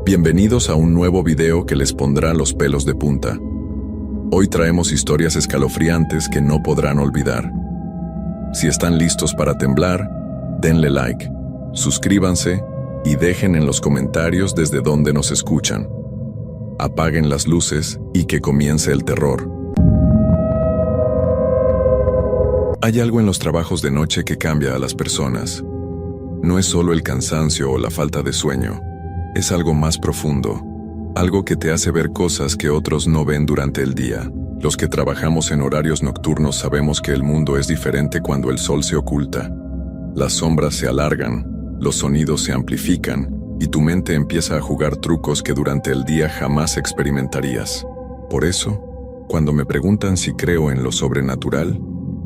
Bienvenidos a un nuevo video que les pondrá los pelos de punta. Hoy traemos historias escalofriantes que no podrán olvidar. Si están listos para temblar, denle like, suscríbanse y dejen en los comentarios desde dónde nos escuchan. Apaguen las luces y que comience el terror. Hay algo en los trabajos de noche que cambia a las personas. No es solo el cansancio o la falta de sueño. Es algo más profundo, algo que te hace ver cosas que otros no ven durante el día. Los que trabajamos en horarios nocturnos sabemos que el mundo es diferente cuando el sol se oculta. Las sombras se alargan, los sonidos se amplifican y tu mente empieza a jugar trucos que durante el día jamás experimentarías. Por eso, cuando me preguntan si creo en lo sobrenatural,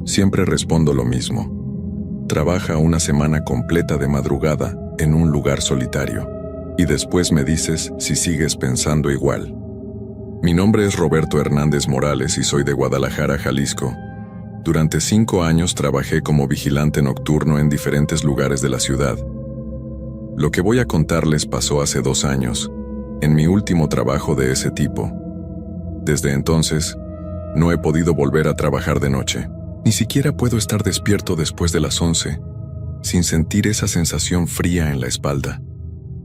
siempre respondo lo mismo. Trabaja una semana completa de madrugada en un lugar solitario. Y después me dices si sigues pensando igual. Mi nombre es Roberto Hernández Morales y soy de Guadalajara, Jalisco. Durante 5 años trabajé como vigilante nocturno en diferentes lugares de la ciudad. Lo que voy a contarles pasó hace 2 años, en mi último trabajo de ese tipo. Desde entonces, no he podido volver a trabajar de noche. Ni siquiera puedo estar despierto después de las 11, sin sentir esa sensación fría en la espalda.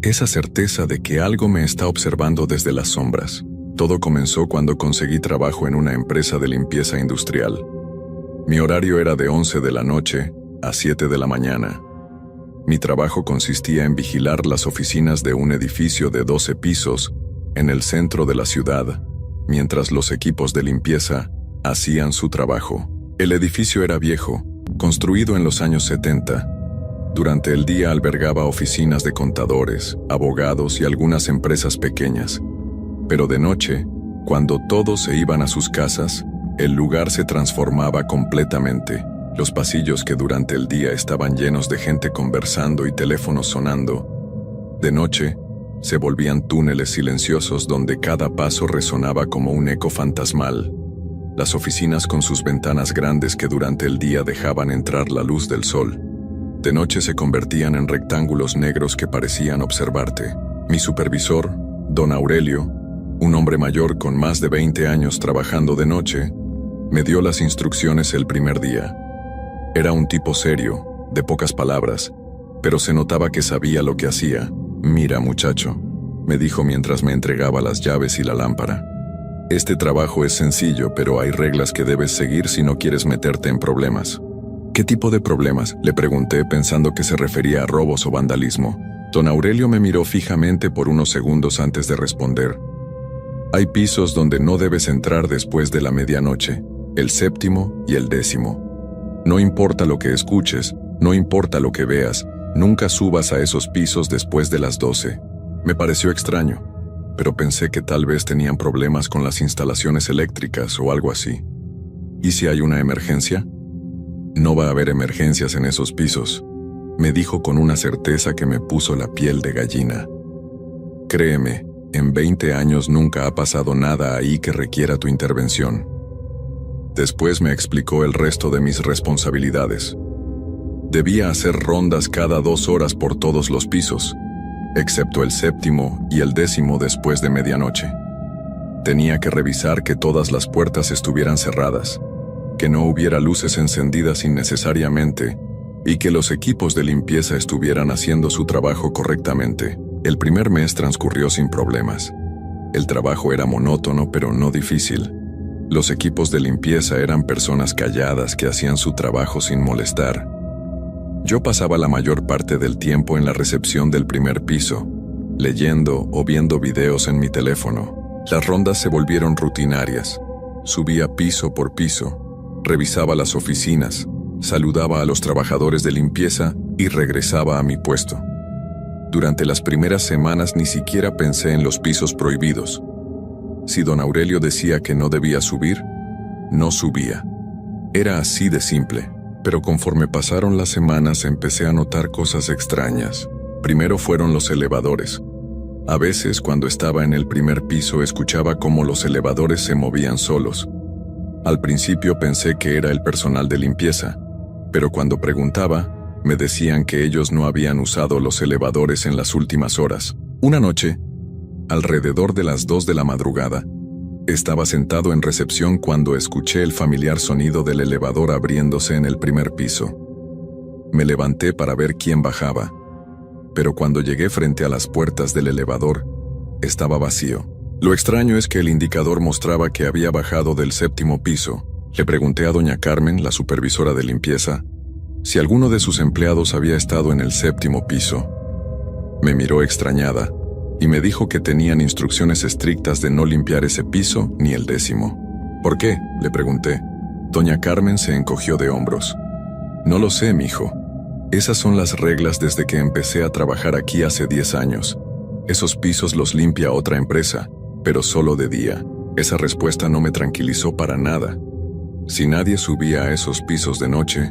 Esa certeza de que algo me está observando desde las sombras. Todo comenzó cuando conseguí trabajo en una empresa de limpieza industrial. Mi horario era de 11 de la noche a 7 de la mañana. Mi trabajo consistía en vigilar las oficinas de un edificio de 12 pisos en el centro de la ciudad, mientras los equipos de limpieza hacían su trabajo. El edificio era viejo, construido en los años 70. Durante el día albergaba oficinas de contadores, abogados y algunas empresas pequeñas. Pero de noche, cuando todos se iban a sus casas, el lugar se transformaba completamente. Los pasillos que durante el día estaban llenos de gente conversando y teléfonos sonando, de noche, se volvían túneles silenciosos donde cada paso resonaba como un eco fantasmal. Las oficinas con sus ventanas grandes que durante el día dejaban entrar la luz del sol, de noche se convertían en rectángulos negros que parecían observarte. Mi supervisor, don Aurelio, un hombre mayor con más de 20 años trabajando de noche, me dio las instrucciones el primer día. Era un tipo serio, de pocas palabras, pero se notaba que sabía lo que hacía. «Mira, muchacho», me dijo mientras me entregaba las llaves y la lámpara. «Este trabajo es sencillo, pero hay reglas que debes seguir si no quieres meterte en problemas». «¿Qué tipo de problemas?», le pregunté pensando que se refería a robos o vandalismo. Don Aurelio me miró fijamente por unos segundos antes de responder. «Hay pisos donde no debes entrar después de la medianoche, el 7º y el 10º. No importa lo que escuches, no importa lo que veas, nunca subas a esos pisos después de las 12. Me pareció extraño, pero pensé que tal vez tenían problemas con las instalaciones eléctricas o algo así. ¿Y si hay una emergencia?». «No va a haber emergencias en esos pisos», me dijo con una certeza que me puso la piel de gallina. «Créeme, en 20 años nunca ha pasado nada ahí que requiera tu intervención». Después me explicó el resto de mis responsabilidades. Debía hacer rondas cada 2 horas por todos los pisos, excepto el 7º y el 10º después de medianoche. Tenía que revisar que todas las puertas estuvieran cerradas, que no hubiera luces encendidas innecesariamente y que los equipos de limpieza estuvieran haciendo su trabajo correctamente. El primer mes transcurrió sin problemas. El trabajo era monótono pero no difícil. Los equipos de limpieza eran personas calladas que hacían su trabajo sin molestar. Yo pasaba la mayor parte del tiempo en la recepción del primer piso, leyendo o viendo videos en mi teléfono. Las rondas se volvieron rutinarias. Subía piso por piso. Revisaba las oficinas, saludaba a los trabajadores de limpieza y regresaba a mi puesto. Durante las primeras semanas ni siquiera pensé en los pisos prohibidos. Si don Aurelio decía que no debía subir, no subía. Era así de simple, pero conforme pasaron las semanas empecé a notar cosas extrañas. Primero fueron los elevadores. A veces cuando estaba en el primer piso escuchaba cómo los elevadores se movían solos. Al principio pensé que era el personal de limpieza, pero cuando preguntaba, me decían que ellos no habían usado los elevadores en las últimas horas. Una noche, Alrededor de las 2 de la madrugada, estaba sentado en recepción cuando escuché el familiar sonido del elevador abriéndose en el primer piso. Me levanté para ver quién bajaba, pero cuando llegué frente a las puertas del elevador, estaba vacío. Lo extraño es que el indicador mostraba que había bajado del 7º piso. Le pregunté a doña Carmen, la supervisora de limpieza, si alguno de sus empleados había estado en el 7º piso. Me miró extrañada y me dijo que tenían instrucciones estrictas de no limpiar ese piso ni el 10º. ¿Por qué?, le pregunté. Doña Carmen se encogió de hombros. No lo sé, mijo. Esas son las reglas desde que empecé a trabajar aquí hace 10 años. Esos pisos los limpia otra empresa, pero solo de día. Esa respuesta no me tranquilizó para nada. Si nadie subía a esos pisos de noche,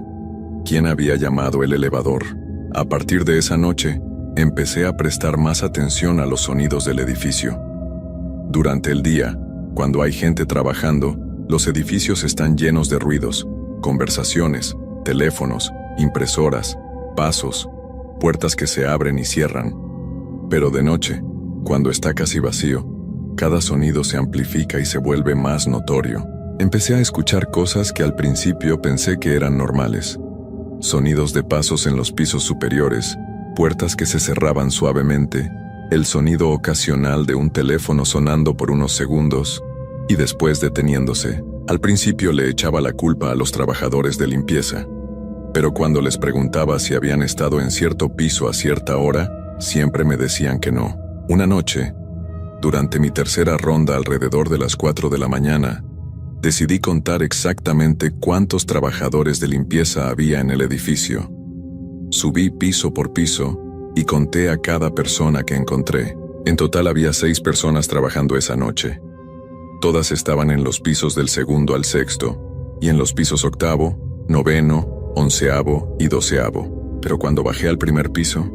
¿quién había llamado el elevador? A partir de esa noche, empecé a prestar más atención a los sonidos del edificio. Durante el día, cuando hay gente trabajando, los edificios están llenos de ruidos, conversaciones, teléfonos, impresoras, pasos, puertas que se abren y cierran. Pero de noche, cuando está casi vacío, cada sonido se amplifica y se vuelve más notorio. Empecé a escuchar cosas que al principio pensé que eran normales. Sonidos de pasos en los pisos superiores, puertas que se cerraban suavemente, el sonido ocasional de un teléfono sonando por unos segundos y después deteniéndose. Al principio le echaba la culpa a los trabajadores de limpieza, pero cuando les preguntaba si habían estado en cierto piso a cierta hora, siempre me decían que no. Una noche, durante mi tercera ronda alrededor de las 4 de la mañana, decidí contar exactamente cuántos trabajadores de limpieza había en el edificio. Subí piso por piso y conté a cada persona que encontré. En total había 6 personas trabajando esa noche. Todas estaban en los pisos del 2º al 6º, y en los pisos 8º, 9º, 11º y 12º. Pero cuando bajé al primer piso,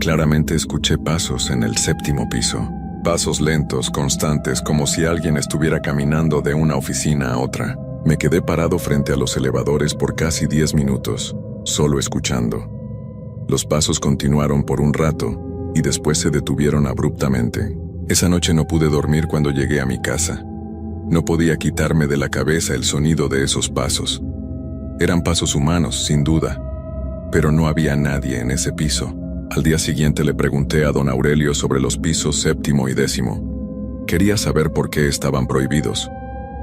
claramente escuché pasos en el 7º piso. Pasos lentos, constantes, como si alguien estuviera caminando de una oficina a otra. Me quedé parado frente a los elevadores por casi 10 minutos, solo escuchando. Los pasos continuaron por un rato y después se detuvieron abruptamente. Esa noche no pude dormir cuando llegué a mi casa. No podía quitarme de la cabeza el sonido de esos pasos. Eran pasos humanos, sin duda, pero no había nadie en ese piso. Al día siguiente le pregunté a don Aurelio sobre los pisos 7º y 10º. Quería saber por qué estaban prohibidos,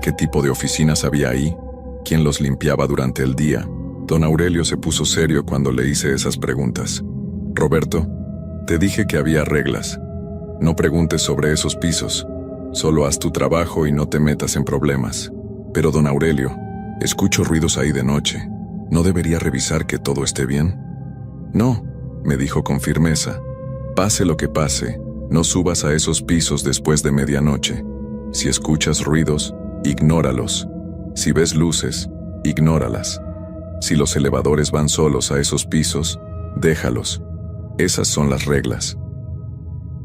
qué tipo de oficinas había ahí, quién los limpiaba durante el día. Don Aurelio se puso serio cuando le hice esas preguntas. Roberto, te dije que había reglas. No preguntes sobre esos pisos. Solo haz tu trabajo y no te metas en problemas. Pero don Aurelio, escucho ruidos ahí de noche. ¿No debería revisar que todo esté bien? No, me dijo con firmeza. Pase lo que pase, no subas a esos pisos después de medianoche. Si escuchas ruidos, ignóralos. Si ves luces, ignóralas. Si los elevadores van solos a esos pisos, déjalos. Esas son las reglas.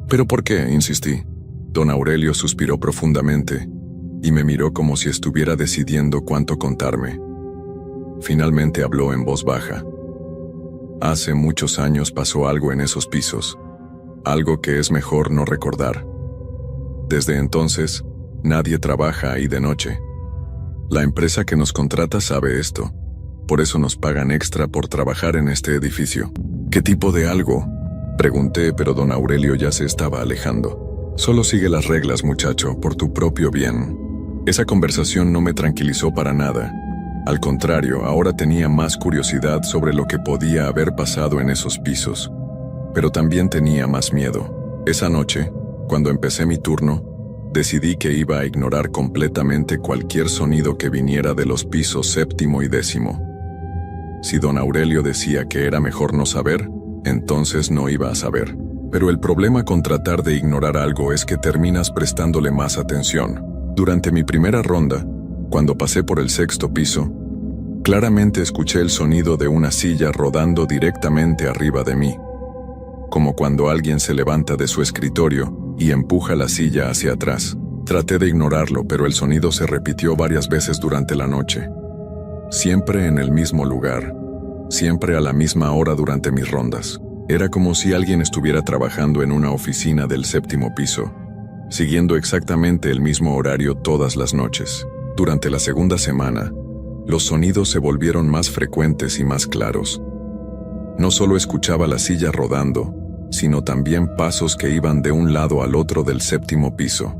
¿Pero por qué?, insistí. Don Aurelio suspiró profundamente y me miró como si estuviera decidiendo cuánto contarme. Finalmente habló en voz baja. Hace muchos años pasó algo en esos pisos, algo que es mejor no recordar. Desde entonces, nadie trabaja ahí de noche. La empresa que nos contrata sabe esto, por eso nos pagan extra por trabajar en este edificio. ¿Qué tipo de algo?, pregunté, pero don Aurelio ya se estaba alejando. Solo sigue las reglas, muchacho, por tu propio bien. Esa conversación no me tranquilizó para nada. Al contrario, ahora tenía más curiosidad sobre lo que podía haber pasado en esos pisos. Pero también tenía más miedo. Esa noche, cuando empecé mi turno, decidí que iba a ignorar completamente cualquier sonido que viniera de los pisos 7º y 10º. Si don Aurelio decía que era mejor no saber, entonces no iba a saber. Pero el problema con tratar de ignorar algo es que terminas prestándole más atención. Durante mi primera ronda, cuando pasé por el 6º piso, claramente escuché el sonido de una silla rodando directamente arriba de mí, como cuando alguien se levanta de su escritorio y empuja la silla hacia atrás. Traté de ignorarlo, pero el sonido se repitió varias veces durante la noche. Siempre en el mismo lugar, siempre a la misma hora durante mis rondas. Era como si alguien estuviera trabajando en una oficina del 7º piso, siguiendo exactamente el mismo horario todas las noches. Durante la segunda semana, los sonidos se volvieron más frecuentes y más claros. No solo escuchaba la silla rodando, sino también pasos que iban de un lado al otro del séptimo piso.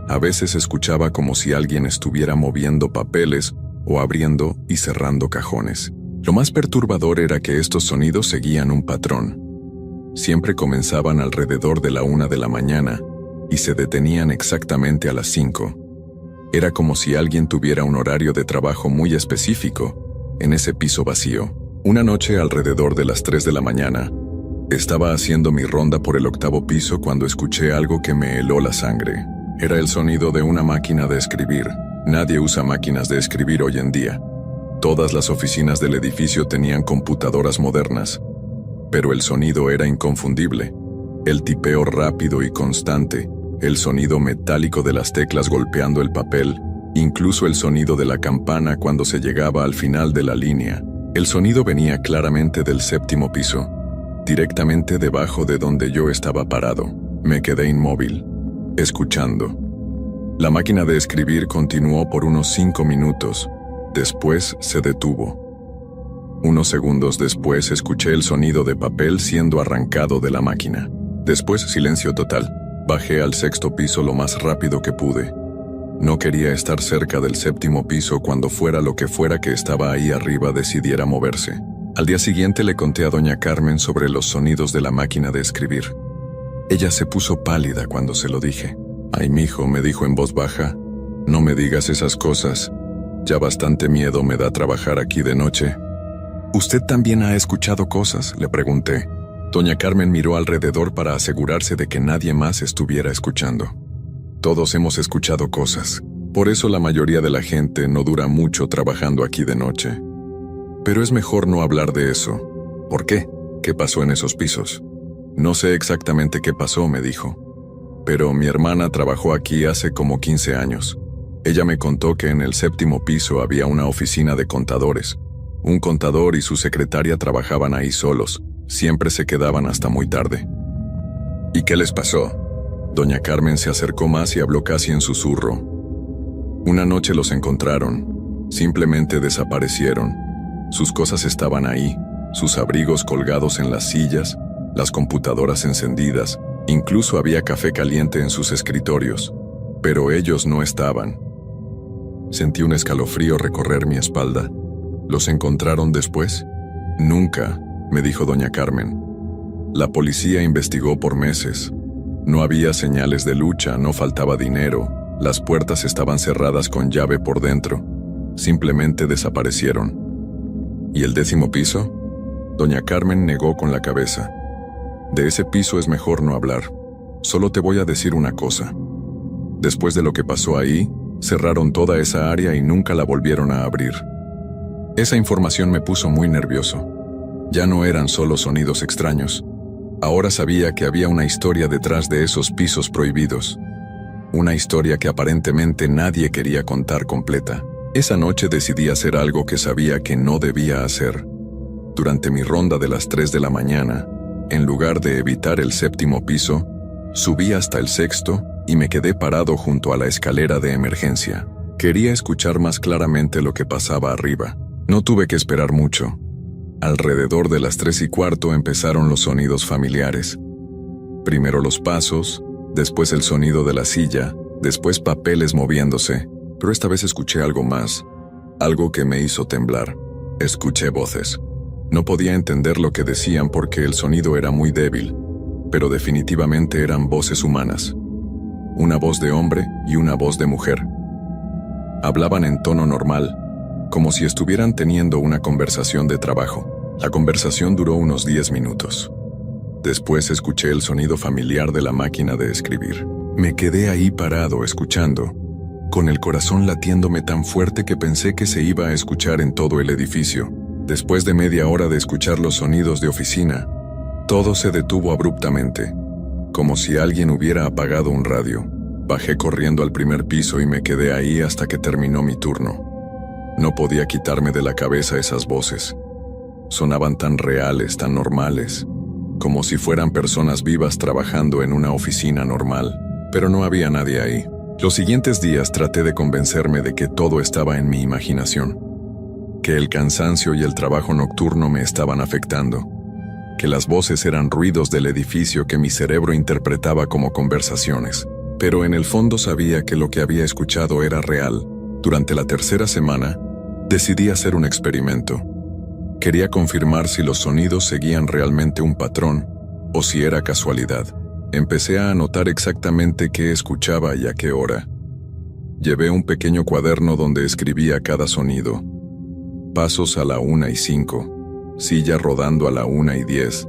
A veces escuchaba como si alguien estuviera moviendo papeles o abriendo y cerrando cajones. Lo más perturbador era que estos sonidos seguían un patrón. Siempre comenzaban alrededor de la 1 de la mañana y se detenían exactamente a las 5. Era como si alguien tuviera un horario de trabajo muy específico en ese piso vacío. Una noche alrededor de las 3 de la mañana, estaba haciendo mi ronda por el 8º piso cuando escuché algo que me heló la sangre. Era el sonido de una máquina de escribir. Nadie usa máquinas de escribir hoy en día. Todas las oficinas del edificio tenían computadoras modernas, pero el sonido era inconfundible. El tipeo rápido y constante, el sonido metálico de las teclas golpeando el papel, incluso el sonido de la campana cuando se llegaba al final de la línea. El sonido venía claramente del 7º piso, directamente debajo de donde yo estaba parado. Me quedé inmóvil, escuchando. La máquina de escribir continuó por unos 5 minutos. Después se detuvo. Unos segundos después escuché el sonido de papel siendo arrancado de la máquina. Después silencio total. Bajé al 6º piso lo más rápido que pude. No quería estar cerca del 7º piso cuando fuera lo que fuera que estaba ahí arriba decidiera moverse. Al día siguiente le conté a doña Carmen sobre los sonidos de la máquina de escribir. Ella se puso pálida cuando se lo dije. «Ay, mijo», me dijo en voz baja, «no me digas esas cosas. Ya bastante miedo me da trabajar aquí de noche». «¿Usted también ha escuchado cosas?», le pregunté. Doña Carmen miró alrededor para asegurarse de que nadie más estuviera escuchando. «Todos hemos escuchado cosas. Por eso la mayoría de la gente no dura mucho trabajando aquí de noche. Pero es mejor no hablar de eso». «¿Por qué? ¿Qué pasó en esos pisos?». «No sé exactamente qué pasó», me dijo. «Pero mi hermana trabajó aquí hace como 15 años. Ella me contó que en el 7º piso había una oficina de contadores. Un contador y su secretaria trabajaban ahí solos. Siempre se quedaban hasta muy tarde». «¿Y qué les pasó?». Doña Carmen se acercó más y habló casi en susurro. «Una noche los encontraron. Simplemente desaparecieron. Sus cosas estaban ahí, sus abrigos colgados en las sillas, las computadoras encendidas, incluso había café caliente en sus escritorios. Pero ellos no estaban». Sentí un escalofrío recorrer mi espalda. ¿Los encontraron después? «Nunca», me dijo doña Carmen. «La policía investigó por meses. No había señales de lucha, no faltaba dinero, las puertas estaban cerradas con llave por dentro. Simplemente desaparecieron». «¿Y el 10º piso?». Doña Carmen negó con la cabeza. «De ese piso es mejor no hablar. Solo te voy a decir una cosa. Después de lo que pasó ahí, cerraron toda esa área y nunca la volvieron a abrir». Esa información me puso muy nervioso. Ya no eran solo sonidos extraños. Ahora sabía que había una historia detrás de esos pisos prohibidos. Una historia que aparentemente nadie quería contar completa. Esa noche decidí hacer algo que sabía que no debía hacer. Durante mi ronda de las 3 de la mañana, en lugar de evitar el 7º piso, subí hasta el 6º y me quedé parado junto a la escalera de emergencia. Quería escuchar más claramente lo que pasaba arriba. No tuve que esperar mucho. Alrededor de las 3:15 empezaron los sonidos familiares. Primero los pasos, después el sonido de la silla, después papeles moviéndose, pero esta vez escuché algo más, algo que me hizo temblar. Escuché voces. No podía entender lo que decían porque el sonido era muy débil, pero definitivamente eran voces humanas. Una voz de hombre y una voz de mujer. Hablaban en tono normal, como si estuvieran teniendo una conversación de trabajo. La conversación duró unos 10 minutos. Después escuché el sonido familiar de la máquina de escribir. Me quedé ahí parado escuchando, con el corazón latiéndome tan fuerte que pensé que se iba a escuchar en todo el edificio. Después de media hora de escuchar los sonidos de oficina, todo se detuvo abruptamente, como si alguien hubiera apagado un radio. Bajé corriendo al primer piso y me quedé ahí hasta que terminó mi turno. No podía quitarme de la cabeza esas voces. Sonaban tan reales, tan normales, como si fueran personas vivas trabajando en una oficina normal. pero no había nadie ahí. Los siguientes días traté de convencerme de que todo estaba en mi imaginación, que el cansancio y el trabajo nocturno me estaban afectando, que las voces eran ruidos del edificio que mi cerebro interpretaba como conversaciones. Pero en el fondo sabía que lo que había escuchado era real. Durante la tercera semana, decidí hacer un experimento. Quería confirmar si los sonidos seguían realmente un patrón o si era casualidad. Empecé a anotar exactamente qué escuchaba y a qué hora. Llevé un pequeño cuaderno donde escribía cada sonido. Pasos a la 1:05, silla rodando a la 1:10,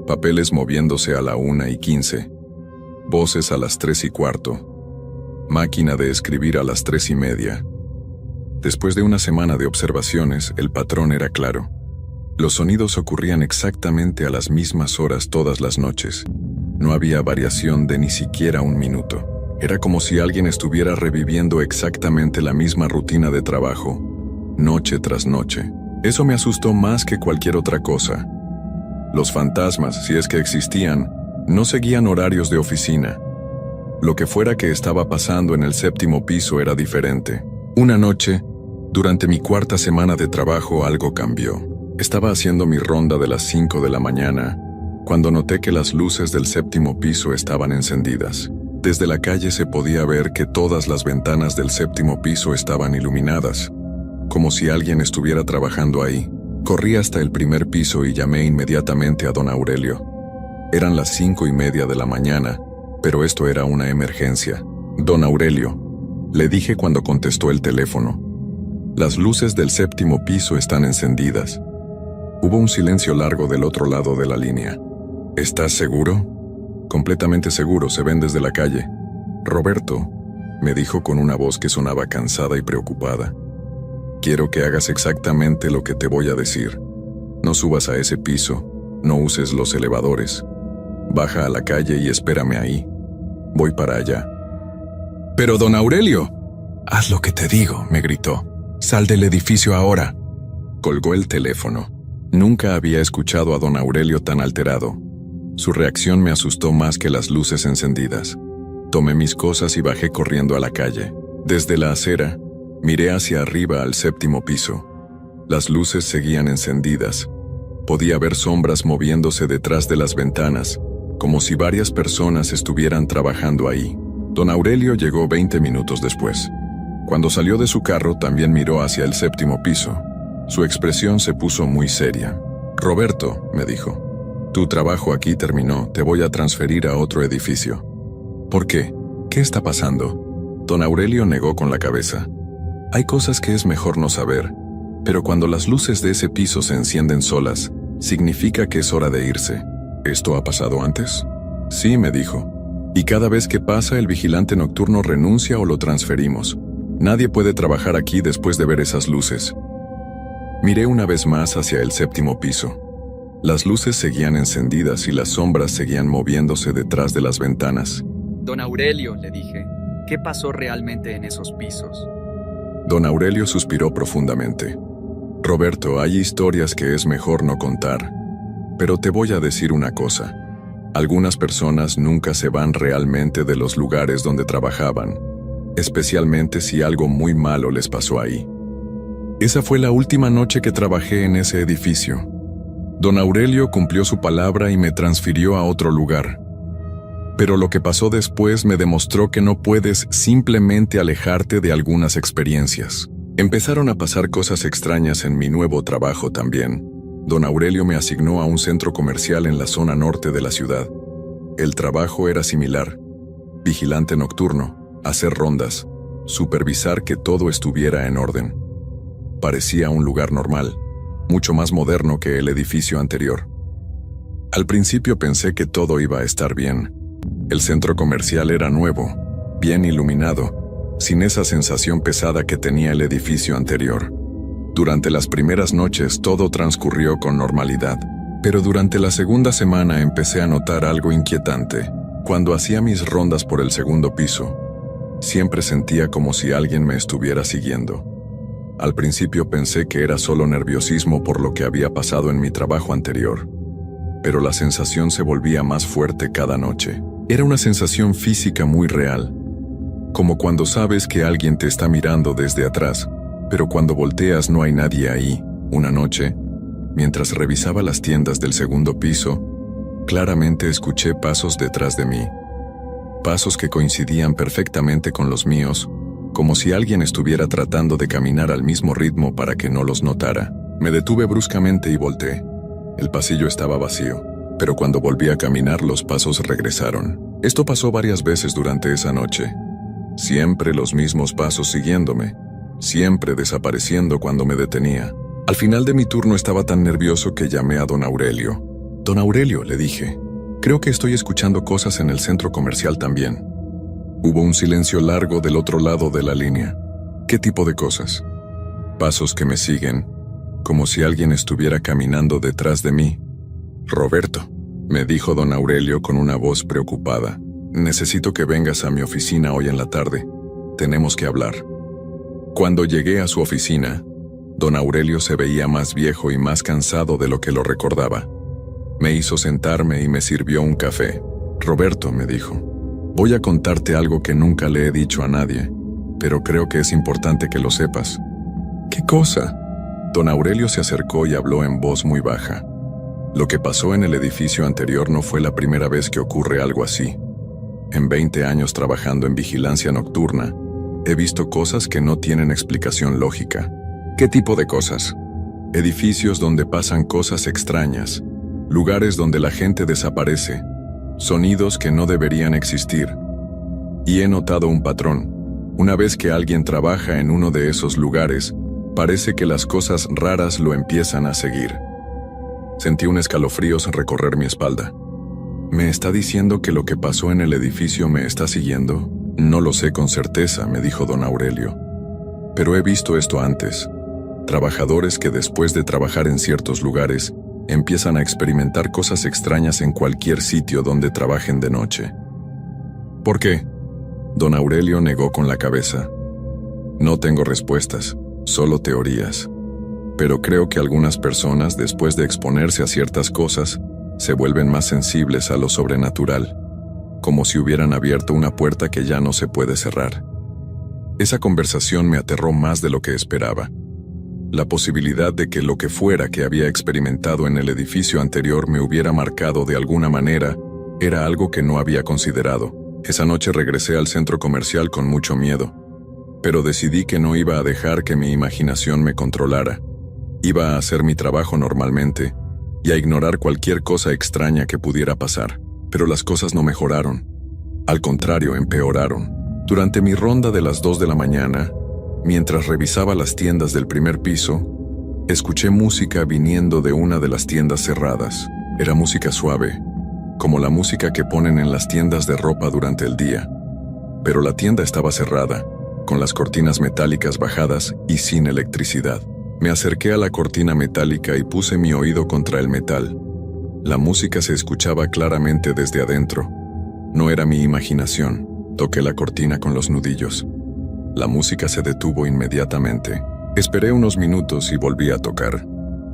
papeles moviéndose a la 1:15, voces a las 3:15, máquina de escribir a las 3:30. Después de una semana de observaciones, el patrón era claro. Los sonidos ocurrían exactamente a las mismas horas todas las noches. No había variación de ni siquiera un minuto. Era como si alguien estuviera reviviendo exactamente la misma rutina de trabajo, noche tras noche. Eso me asustó más que cualquier otra cosa. Los fantasmas, si es que existían, no seguían horarios de oficina. Lo que fuera que estaba pasando en el 7º piso era diferente. Una noche, durante mi 4ª semana de trabajo, algo cambió. Estaba haciendo mi ronda de las 5 de la mañana, cuando noté que las luces del 7º piso estaban encendidas. Desde la calle se podía ver que todas las ventanas del 7º piso estaban iluminadas, como si alguien estuviera trabajando ahí. Corrí hasta el primer piso y llamé inmediatamente a don Aurelio. Eran las 5:30 de la mañana, pero esto era una emergencia. Don Aurelio, le dije cuando contestó el teléfono. Las luces del 7º piso están encendidas. Hubo un silencio largo del otro lado de la línea. ¿Estás seguro? Completamente seguro, se ven desde la calle. Roberto, me dijo con una voz que sonaba cansada y preocupada. Quiero que hagas exactamente lo que te voy a decir. No subas a ese piso, no uses los elevadores. Baja a la calle y espérame ahí. Voy para allá. Pero don Aurelio, haz lo que te digo, me gritó. Sal del edificio ahora. Colgó el teléfono. Nunca había escuchado a don Aurelio tan alterado. Su reacción me asustó más que las luces encendidas. Tomé mis cosas y bajé corriendo a la calle. Desde la acera, miré hacia arriba al 7º piso. Las luces seguían encendidas. Podía ver sombras moviéndose detrás de las ventanas, como si varias personas estuvieran trabajando ahí. Don Aurelio llegó 20 minutos después. Cuando salió de su carro, también miró hacia el 7º piso. Su expresión se puso muy seria. Roberto, me dijo, tu trabajo aquí terminó, te voy a transferir a otro edificio. ¿Por qué? ¿Qué está pasando? Don Aurelio negó con la cabeza. Hay cosas que es mejor no saber, pero cuando las luces de ese piso se encienden solas, significa que es hora de irse. ¿Esto ha pasado antes? Sí, me dijo. Y cada vez que pasa, el vigilante nocturno renuncia o lo transferimos. Nadie puede trabajar aquí después de ver esas luces. Miré una vez más hacia el 7º piso. Las luces seguían encendidas y las sombras seguían moviéndose detrás de las ventanas. Don Aurelio, le dije, ¿qué pasó realmente en esos pisos? Don Aurelio suspiró profundamente. Roberto, hay historias que es mejor no contar. Pero te voy a decir una cosa. Algunas personas nunca se van realmente de los lugares donde trabajaban, especialmente si algo muy malo les pasó ahí. Esa fue la última noche que trabajé en ese edificio. Don Aurelio cumplió su palabra y me transfirió a otro lugar. Pero lo que pasó después me demostró que no puedes simplemente alejarte de algunas experiencias. Empezaron a pasar cosas extrañas en mi nuevo trabajo también. Don Aurelio me asignó a un centro comercial en la zona norte de la ciudad. El trabajo era similar. Vigilante nocturno, hacer rondas, supervisar que todo estuviera en orden. Parecía un lugar normal, mucho más moderno que el edificio anterior. Al principio pensé que todo iba a estar bien. El centro comercial era nuevo, bien iluminado, sin esa sensación pesada que tenía el edificio anterior. Durante las primeras noches todo transcurrió con normalidad, pero durante la segunda semana empecé a notar algo inquietante. Cuando hacía mis rondas por el 2º piso, siempre sentía como si alguien me estuviera siguiendo. Al principio pensé que era solo nerviosismo por lo que había pasado en mi trabajo anterior, pero la sensación se volvía más fuerte cada noche. Era una sensación física muy real, como cuando sabes que alguien te está mirando desde atrás, pero cuando volteas no hay nadie ahí. Una noche, mientras revisaba las tiendas del segundo piso, claramente escuché pasos detrás de mí. Pasos que coincidían perfectamente con los míos, como si alguien estuviera tratando de caminar al mismo ritmo para que no los notara. Me detuve bruscamente y volteé. El pasillo estaba vacío, pero cuando volví a caminar los pasos regresaron. Esto pasó varias veces durante esa noche. Siempre los mismos pasos siguiéndome, siempre desapareciendo cuando me detenía. Al final de mi turno estaba tan nervioso que llamé a don Aurelio. «Don Aurelio», le dije, «creo que estoy escuchando cosas en el centro comercial también». Hubo un silencio largo del otro lado de la línea. ¿Qué tipo de cosas? Pasos que me siguen, como si alguien estuviera caminando detrás de mí. «Roberto», me dijo don Aurelio con una voz preocupada, «necesito que vengas a mi oficina hoy en la tarde. Tenemos que hablar». Cuando llegué a su oficina, don Aurelio se veía más viejo y más cansado de lo que lo recordaba. Me hizo sentarme y me sirvió un café. «Roberto», me dijo, «voy a contarte algo que nunca le he dicho a nadie, pero creo que es importante que lo sepas». «¿Qué cosa?». Don Aurelio se acercó y habló en voz muy baja. «Lo que pasó en el edificio anterior no fue la primera vez que ocurre algo así. En 20 años trabajando en vigilancia nocturna, he visto cosas que no tienen explicación lógica». «¿Qué tipo de cosas?». «Edificios donde pasan cosas extrañas, lugares donde la gente desaparece, sonidos que no deberían existir. Y he notado un patrón. Una vez que alguien trabaja en uno de esos lugares, parece que las cosas raras lo empiezan a seguir». Sentí un escalofrío recorrer mi espalda. «¿Me está diciendo que lo que pasó en el edificio me está siguiendo?». «No lo sé con certeza», me dijo don Aurelio. «Pero he visto esto antes. Trabajadores que después de trabajar en ciertos lugares, empiezan a experimentar cosas extrañas en cualquier sitio donde trabajen de noche». «¿Por qué?». Don Aurelio negó con la cabeza. «No tengo respuestas, solo teorías. Pero creo que algunas personas, después de exponerse a ciertas cosas, se vuelven más sensibles a lo sobrenatural, como si hubieran abierto una puerta que ya no se puede cerrar». Esa conversación me aterró más de lo que esperaba. La posibilidad de que lo que fuera que había experimentado en el edificio anterior me hubiera marcado de alguna manera era algo que no había considerado. Esa noche regresé al centro comercial con mucho miedo, pero decidí que no iba a dejar que mi imaginación me controlara. Iba a hacer mi trabajo normalmente y a ignorar cualquier cosa extraña que pudiera pasar. Pero las cosas no mejoraron. Al contrario, empeoraron. Durante mi ronda de las 2 de la mañana, mientras revisaba las tiendas del primer piso, escuché música viniendo de una de las tiendas cerradas. Era música suave, como la música que ponen en las tiendas de ropa durante el día. Pero la tienda estaba cerrada, con las cortinas metálicas bajadas y sin electricidad. Me acerqué a la cortina metálica y puse mi oído contra el metal. La música se escuchaba claramente desde adentro. No era mi imaginación. Toqué la cortina con los nudillos. La música se detuvo inmediatamente. Esperé unos minutos y volví a tocar.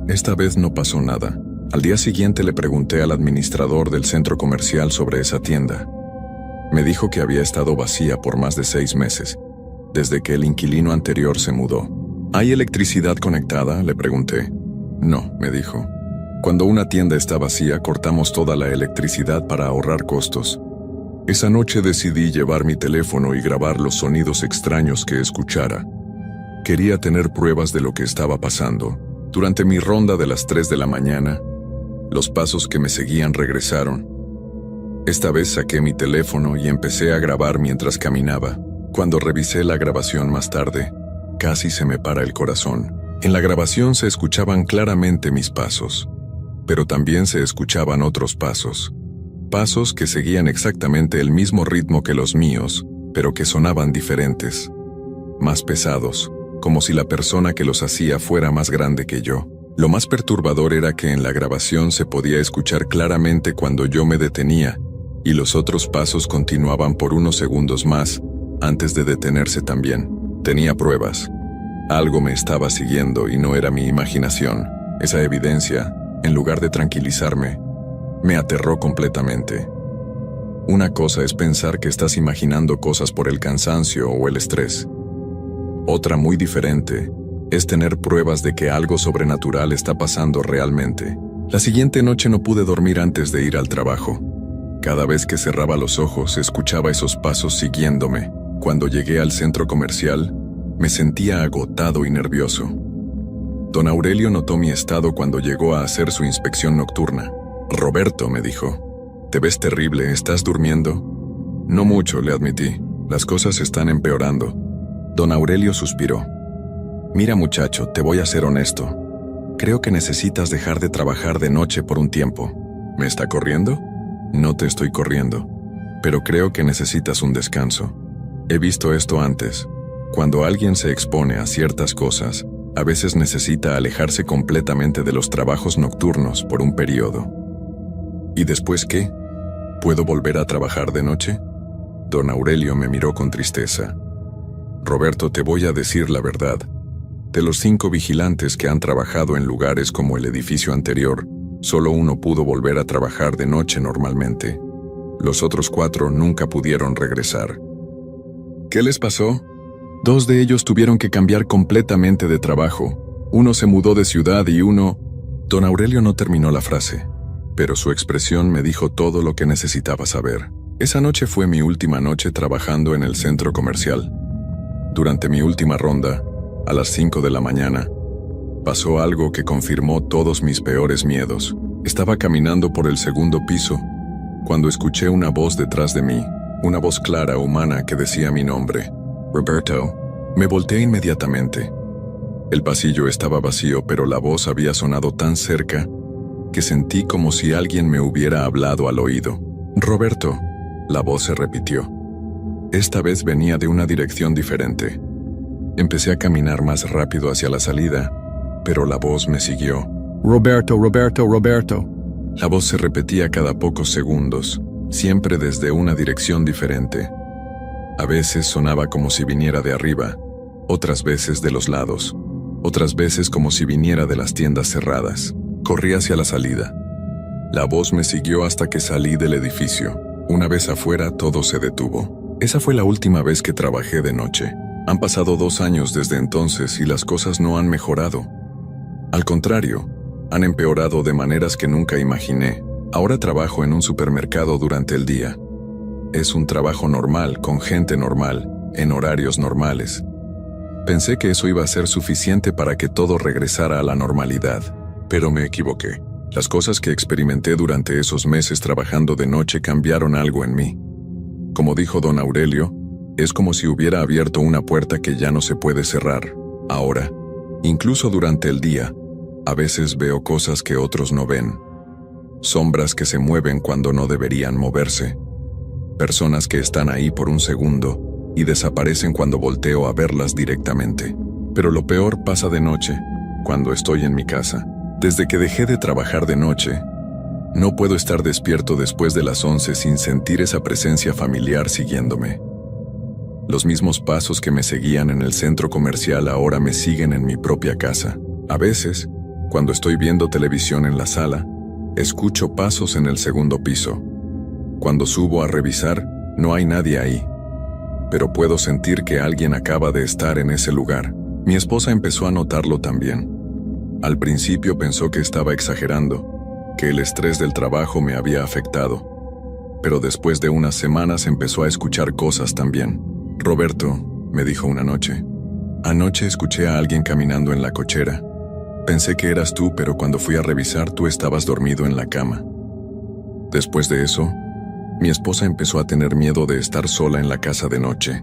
Esta vez no pasó nada. Al día siguiente le pregunté al administrador del centro comercial sobre esa tienda. Me dijo que había estado vacía por más de 6 meses, desde que el inquilino anterior se mudó. ¿Hay electricidad conectada?, le pregunté. No, me dijo. Cuando una tienda está vacía, cortamos toda la electricidad para ahorrar costos. Esa noche decidí llevar mi teléfono y grabar los sonidos extraños que escuchara. Quería tener pruebas de lo que estaba pasando. Durante mi ronda de las 3 de la mañana, los pasos que me seguían regresaron. Esta vez saqué mi teléfono y empecé a grabar mientras caminaba. Cuando revisé la grabación más tarde, casi se me para el corazón. En la grabación se escuchaban claramente mis pasos, pero también se escuchaban otros pasos. Pasos que seguían exactamente el mismo ritmo que los míos, pero que sonaban diferentes, más pesados, como si la persona que los hacía fuera más grande que yo. Lo más perturbador era que en la grabación se podía escuchar claramente cuando yo me detenía, y los otros pasos continuaban por unos segundos más, antes de detenerse también. Tenía pruebas. Algo me estaba siguiendo y no era mi imaginación. Esa evidencia, en lugar de tranquilizarme, me aterró completamente. Una cosa es pensar que estás imaginando cosas por el cansancio o el estrés. Otra muy diferente es tener pruebas de que algo sobrenatural está pasando realmente. La siguiente noche no pude dormir antes de ir al trabajo. Cada vez que cerraba los ojos, escuchaba esos pasos siguiéndome. Cuando llegué al centro comercial, me sentía agotado y nervioso. Don Aurelio notó mi estado cuando llegó a hacer su inspección nocturna. «Roberto», me dijo, «te ves terrible, ¿estás durmiendo?» «No mucho», le admití. «Las cosas están empeorando». Don Aurelio suspiró. «Mira, muchacho, te voy a ser honesto. Creo que necesitas dejar de trabajar de noche por un tiempo». «¿Me está corriendo?» «No te estoy corriendo, pero creo que necesitas un descanso. He visto esto antes. Cuando alguien se expone a ciertas cosas, a veces necesita alejarse completamente de los trabajos nocturnos por un periodo». «¿Y después qué? ¿Puedo volver a trabajar de noche?» Don Aurelio me miró con tristeza. «Roberto, te voy a decir la verdad. De los 5 vigilantes que han trabajado en lugares como el edificio anterior, solo uno pudo volver a trabajar de noche normalmente. Los otros 4 nunca pudieron regresar». «¿Qué les pasó?» «2 de ellos tuvieron que cambiar completamente de trabajo. Uno se mudó de ciudad y uno...» Don Aurelio no terminó la frase, pero su expresión me dijo todo lo que necesitaba saber. Esa noche fue mi última noche trabajando en el centro comercial. Durante mi última ronda, a las 5 de la mañana, pasó algo que confirmó todos mis peores miedos. Estaba caminando por el segundo piso, cuando escuché una voz detrás de mí, una voz clara, humana, que decía mi nombre. «Roberto». Me volteé inmediatamente. El pasillo estaba vacío, pero la voz había sonado tan cerca que sentí como si alguien me hubiera hablado al oído. «Roberto». La voz se repitió. Esta vez venía de una dirección diferente. Empecé a caminar más rápido hacia la salida, pero la voz me siguió. «Roberto, Roberto, Roberto». La voz se repetía cada pocos segundos, siempre desde una dirección diferente. A veces sonaba como si viniera de arriba, otras veces de los lados, otras veces como si viniera de las tiendas cerradas. Corrí hacia la salida. La voz me siguió hasta que salí del edificio. Una vez afuera, todo se detuvo. Esa fue la última vez que trabajé de noche. Han pasado 2 años desde entonces y las cosas no han mejorado. Al contrario, han empeorado de maneras que nunca imaginé. Ahora trabajo en un supermercado durante el día. Es un trabajo normal, con gente normal, en horarios normales. Pensé que eso iba a ser suficiente para que todo regresara a la normalidad, pero me equivoqué. Las cosas que experimenté durante esos meses trabajando de noche cambiaron algo en mí. Como dijo don Aurelio, es como si hubiera abierto una puerta que ya no se puede cerrar. Ahora, incluso durante el día, a veces veo cosas que otros no ven. Sombras que se mueven cuando no deberían moverse. Personas que están ahí por un segundo y desaparecen cuando volteo a verlas directamente. Pero lo peor pasa de noche, cuando estoy en mi casa. Desde que dejé de trabajar de noche, no puedo estar despierto después de las 11 sin sentir esa presencia familiar siguiéndome. Los mismos pasos que me seguían en el centro comercial ahora me siguen en mi propia casa. A veces, cuando estoy viendo televisión en la sala, escucho pasos en el segundo piso. Cuando subo a revisar, no hay nadie ahí. Pero puedo sentir que alguien acaba de estar en ese lugar. Mi esposa empezó a notarlo también. Al principio pensó que estaba exagerando, que el estrés del trabajo me había afectado. Pero después de unas semanas empezó a escuchar cosas también. «Roberto», me dijo una noche, «anoche escuché a alguien caminando en la cochera. Pensé que eras tú, pero cuando fui a revisar tú estabas dormido en la cama». Después de eso, mi esposa empezó a tener miedo de estar sola en la casa de noche.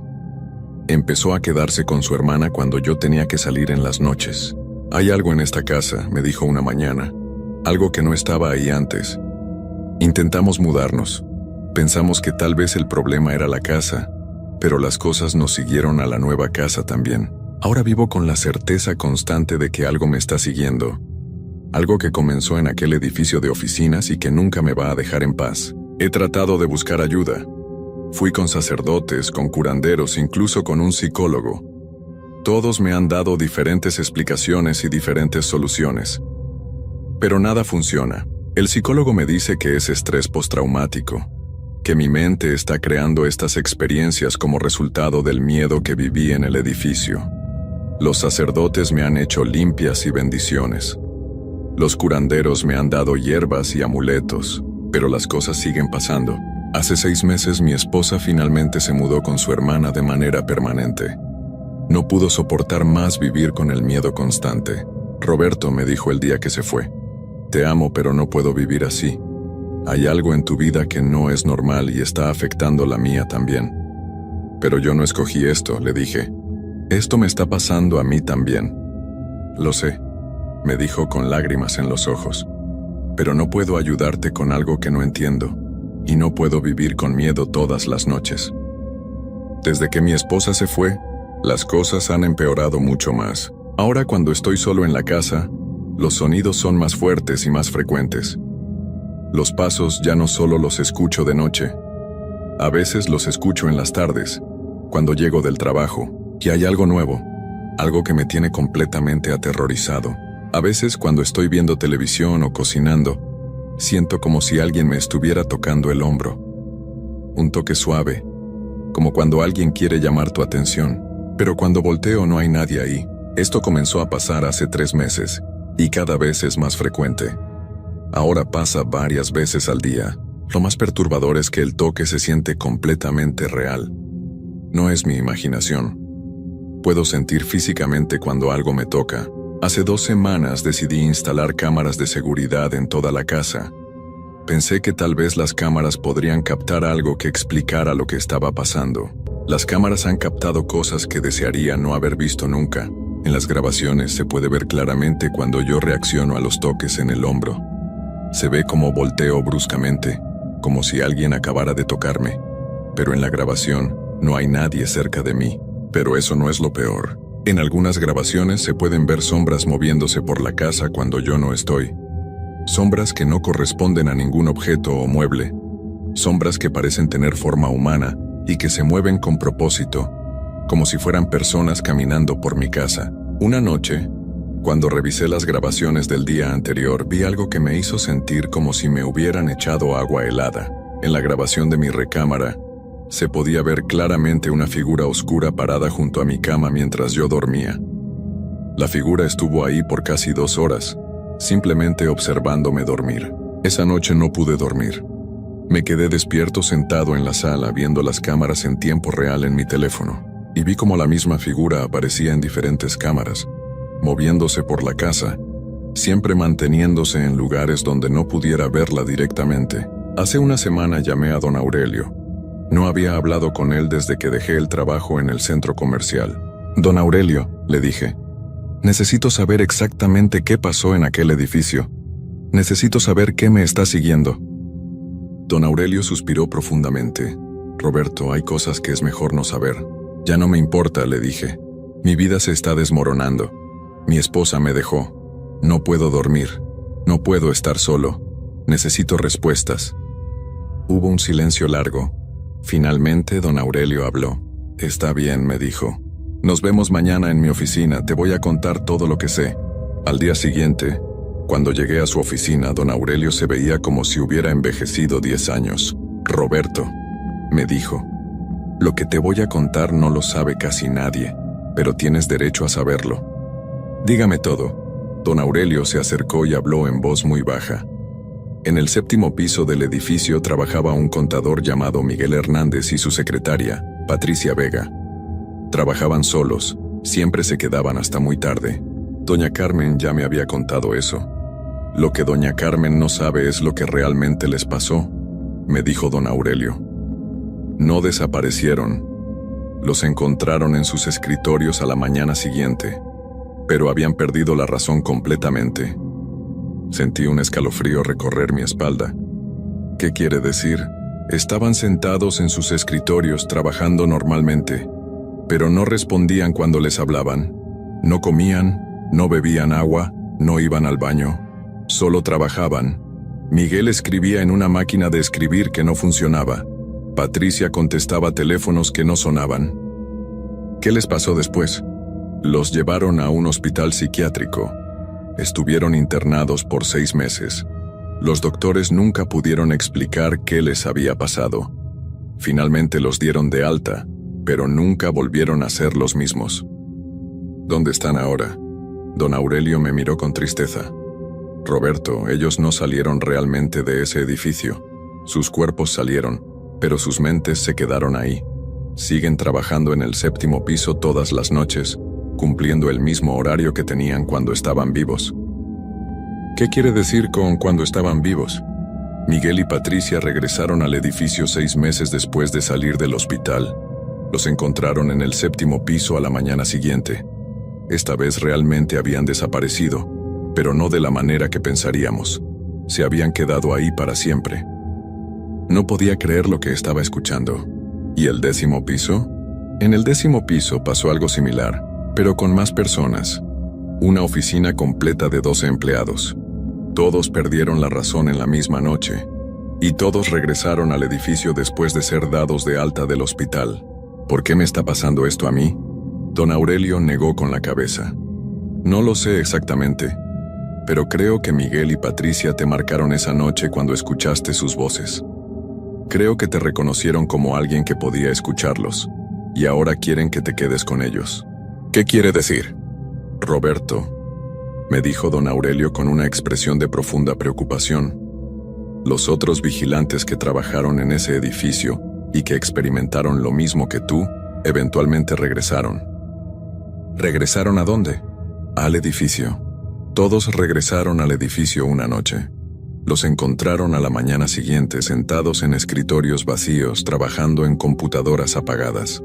Empezó a quedarse con su hermana cuando yo tenía que salir en las noches. «Hay algo en esta casa», me dijo una mañana, «algo que no estaba ahí antes». Intentamos mudarnos. Pensamos que tal vez el problema era la casa, pero las cosas nos siguieron a la nueva casa también. Ahora vivo con la certeza constante de que algo me está siguiendo. Algo que comenzó en aquel edificio de oficinas y que nunca me va a dejar en paz. He tratado de buscar ayuda. Fui con sacerdotes, con curanderos, incluso con un psicólogo. Todos me han dado diferentes explicaciones y diferentes soluciones. Pero nada funciona. El psicólogo me dice que es estrés postraumático. que mi mente está creando estas experiencias como resultado del miedo que viví en el edificio. Los sacerdotes me han hecho limpias y bendiciones. Los curanderos me han dado hierbas y amuletos, pero las cosas siguen pasando. Hace 6 meses mi esposa finalmente se mudó con su hermana de manera permanente. No pudo soportar más vivir con el miedo constante. Roberto me dijo el día que se fue: te amo, pero no puedo vivir así. Hay algo en tu vida que no es normal y está afectando la mía también. Pero yo no escogí esto, le dije. Esto me está pasando a mí también. Lo sé, me dijo con lágrimas en los ojos. Pero no puedo ayudarte con algo que no entiendo, y no puedo vivir con miedo todas las noches. Desde que mi esposa se fue, las cosas han empeorado mucho más. Ahora cuando estoy solo en la casa, los sonidos son más fuertes y más frecuentes. Los pasos ya no solo los escucho de noche. A veces los escucho en las tardes, cuando llego del trabajo, y hay algo nuevo, algo que me tiene completamente aterrorizado. A veces cuando estoy viendo televisión o cocinando, siento como si alguien me estuviera tocando el hombro. Un toque suave, como cuando alguien quiere llamar tu atención. Pero cuando volteo no hay nadie ahí. Esto comenzó a pasar hace 3 meses, y cada vez es más frecuente. Ahora pasa varias veces al día. Lo más perturbador es que el toque se siente completamente real. No es mi imaginación. Puedo sentir físicamente cuando algo me toca. Hace 2 semanas decidí instalar cámaras de seguridad en toda la casa. Pensé que tal vez las cámaras podrían captar algo que explicara lo que estaba pasando. Las cámaras han captado cosas que desearía no haber visto nunca. En las grabaciones se puede ver claramente cuando yo reacciono a los toques en el hombro. Se ve como volteo bruscamente, como si alguien acabara de tocarme. Pero en la grabación no hay nadie cerca de mí. Pero eso no es lo peor. En algunas grabaciones se pueden ver sombras moviéndose por la casa cuando yo no estoy. Sombras que no corresponden a ningún objeto o mueble. Sombras que parecen tener forma humana y que se mueven con propósito, como si fueran personas caminando por mi casa. Una noche, cuando revisé las grabaciones del día anterior, vi algo que me hizo sentir como si me hubieran echado agua helada. En la grabación de mi recámara, se podía ver claramente una figura oscura parada junto a mi cama mientras yo dormía. La figura estuvo ahí por casi 2 horas, simplemente observándome dormir. Esa noche no pude dormir. Me quedé despierto sentado en la sala viendo las cámaras en tiempo real en mi teléfono, y vi como la misma figura aparecía en diferentes cámaras, moviéndose por la casa, siempre manteniéndose en lugares donde no pudiera verla directamente. Hace una semana llamé a don Aurelio. No había hablado con él desde que dejé el trabajo en el centro comercial. Don Aurelio, le dije, necesito saber exactamente qué pasó en aquel edificio. Necesito saber qué me está siguiendo. Don Aurelio suspiró profundamente. Roberto, hay cosas que es mejor no saber. Ya no me importa, le dije. Mi vida se está desmoronando. Mi esposa me dejó. No puedo dormir. No puedo estar solo. Necesito respuestas. Hubo un silencio largo. Finalmente, don Aurelio habló. Está bien, me dijo. Nos vemos mañana en mi oficina, te voy a contar todo lo que sé. Al día siguiente, cuando llegué a su oficina, don Aurelio se veía como si hubiera envejecido 10 años. Roberto, me dijo, lo que te voy a contar no lo sabe casi nadie, pero tienes derecho a saberlo. Dígame todo. Don Aurelio se acercó y habló en voz muy baja. En el 7º piso del edificio trabajaba un contador llamado Miguel Hernández y su secretaria, Patricia Vega. Trabajaban solos, siempre se quedaban hasta muy tarde. Doña Carmen ya me había contado eso. Lo que doña Carmen no sabe es lo que realmente les pasó, me dijo don Aurelio. No desaparecieron. Los encontraron en sus escritorios a la mañana siguiente, pero habían perdido la razón completamente. Sentí un escalofrío recorrer mi espalda. ¿Qué quiere decir? Estaban sentados en sus escritorios trabajando normalmente, pero no respondían cuando les hablaban. No comían, no bebían agua, no iban al baño. Solo trabajaban. Miguel escribía en una máquina de escribir que no funcionaba. Patricia contestaba teléfonos que no sonaban. ¿Qué les pasó después? Los llevaron a un hospital psiquiátrico. Estuvieron internados por 6 meses. Los doctores nunca pudieron explicar qué les había pasado. Finalmente los dieron de alta, pero nunca volvieron a ser los mismos. ¿Dónde están ahora? Don Aurelio me miró con tristeza. Roberto, ellos no salieron realmente de ese edificio. Sus cuerpos salieron, pero sus mentes se quedaron ahí. Siguen trabajando en el 7º piso todas las noches, cumpliendo el mismo horario que tenían cuando estaban vivos. ¿Qué quiere decir con cuando estaban vivos? Miguel y Patricia regresaron al edificio 6 meses después de salir del hospital. Los encontraron en el 7º piso a la mañana siguiente. Esta vez realmente habían desaparecido, pero no de la manera que pensaríamos. Se habían quedado ahí para siempre. No podía creer lo que estaba escuchando. ¿Y el 10º piso? En el 10º piso pasó algo similar, pero con más personas. Una oficina completa de 12 empleados. Todos perdieron la razón en la misma noche, y todos regresaron al edificio después de ser dados de alta del hospital. ¿Por qué me está pasando esto a mí? Don Aurelio negó con la cabeza. No lo sé exactamente, pero creo que Miguel y Patricia te marcaron esa noche cuando escuchaste sus voces. Creo que te reconocieron como alguien que podía escucharlos, y ahora quieren que te quedes con ellos. ¿Qué quiere decir? Roberto, me dijo don Aurelio con una expresión de profunda preocupación. Los otros vigilantes que trabajaron en ese edificio y que experimentaron lo mismo que tú, eventualmente regresaron. ¿Regresaron a dónde? Al edificio. Todos regresaron al edificio una noche. Los encontraron a la mañana siguiente sentados en escritorios vacíos trabajando en computadoras apagadas.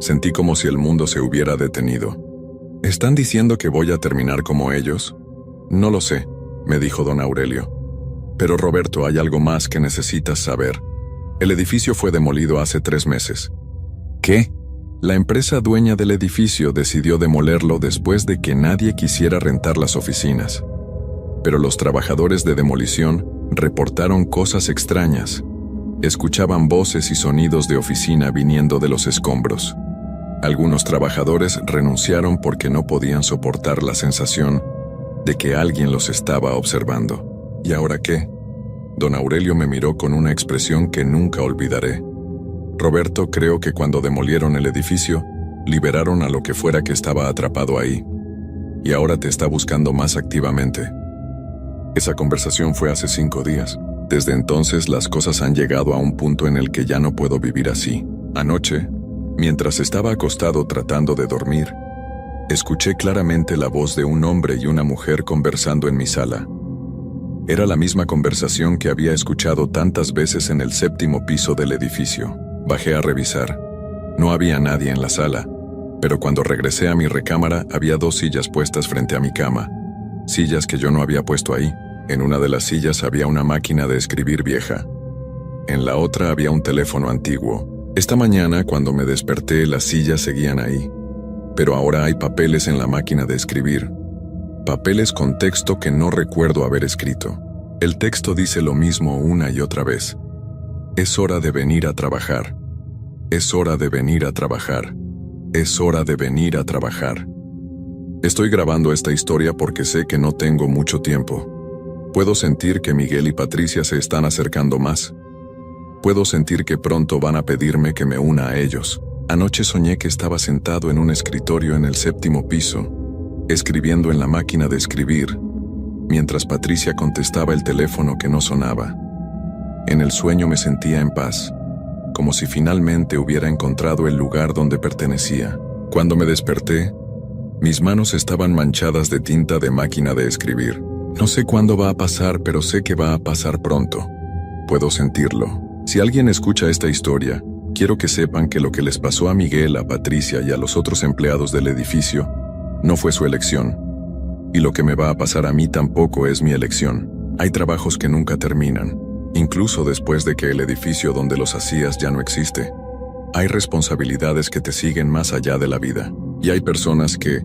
Sentí como si el mundo se hubiera detenido. ¿Están diciendo que voy a terminar como ellos? No lo sé, me dijo don Aurelio. Pero Roberto, hay algo más que necesitas saber. El edificio fue demolido hace 3 meses. ¿Qué? La empresa dueña del edificio decidió demolerlo después de que nadie quisiera rentar las oficinas. Pero los trabajadores de demolición reportaron cosas extrañas. Escuchaban voces y sonidos de oficina viniendo de los escombros. Algunos trabajadores renunciaron porque no podían soportar la sensación de que alguien los estaba observando. ¿Y ahora qué? Don Aurelio me miró con una expresión que nunca olvidaré. Roberto, creo que cuando demolieron el edificio, liberaron a lo que fuera que estaba atrapado ahí. Y ahora te está buscando más activamente. Esa conversación fue hace 5 días. Desde entonces las cosas han llegado a un punto en el que ya no puedo vivir así. Anoche, mientras estaba acostado tratando de dormir, escuché claramente la voz de un hombre y una mujer conversando en mi sala. Era la misma conversación que había escuchado tantas veces en el 7º piso del edificio. Bajé a revisar. No había nadie en la sala, pero cuando regresé a mi recámara había 2 sillas puestas frente a mi cama. Sillas que yo no había puesto ahí. En una de las sillas había una máquina de escribir vieja. En la otra había un teléfono antiguo. Esta mañana, cuando me desperté, las sillas seguían ahí. Pero ahora hay papeles en la máquina de escribir. Papeles con texto que no recuerdo haber escrito. El texto dice lo mismo una y otra vez. Es hora de venir a trabajar. Es hora de venir a trabajar. Es hora de venir a trabajar. Estoy grabando esta historia porque sé que no tengo mucho tiempo. Puedo sentir que Miguel y Patricia se están acercando más. Puedo sentir que pronto van a pedirme que me una a ellos. Anoche soñé que estaba sentado en un escritorio en el 7º piso, escribiendo en la máquina de escribir, mientras Patricia contestaba el teléfono que no sonaba. En el sueño me sentía en paz, como si finalmente hubiera encontrado el lugar donde pertenecía. Cuando me desperté, mis manos estaban manchadas de tinta de máquina de escribir. No sé cuándo va a pasar, pero sé que va a pasar pronto. Puedo sentirlo. Si alguien escucha esta historia, quiero que sepan que lo que les pasó a Miguel, a Patricia y a los otros empleados del edificio no fue su elección. Y lo que me va a pasar a mí tampoco es mi elección. Hay trabajos que nunca terminan, incluso después de que el edificio donde los hacías ya no existe. Hay responsabilidades que te siguen más allá de la vida. Y hay personas que,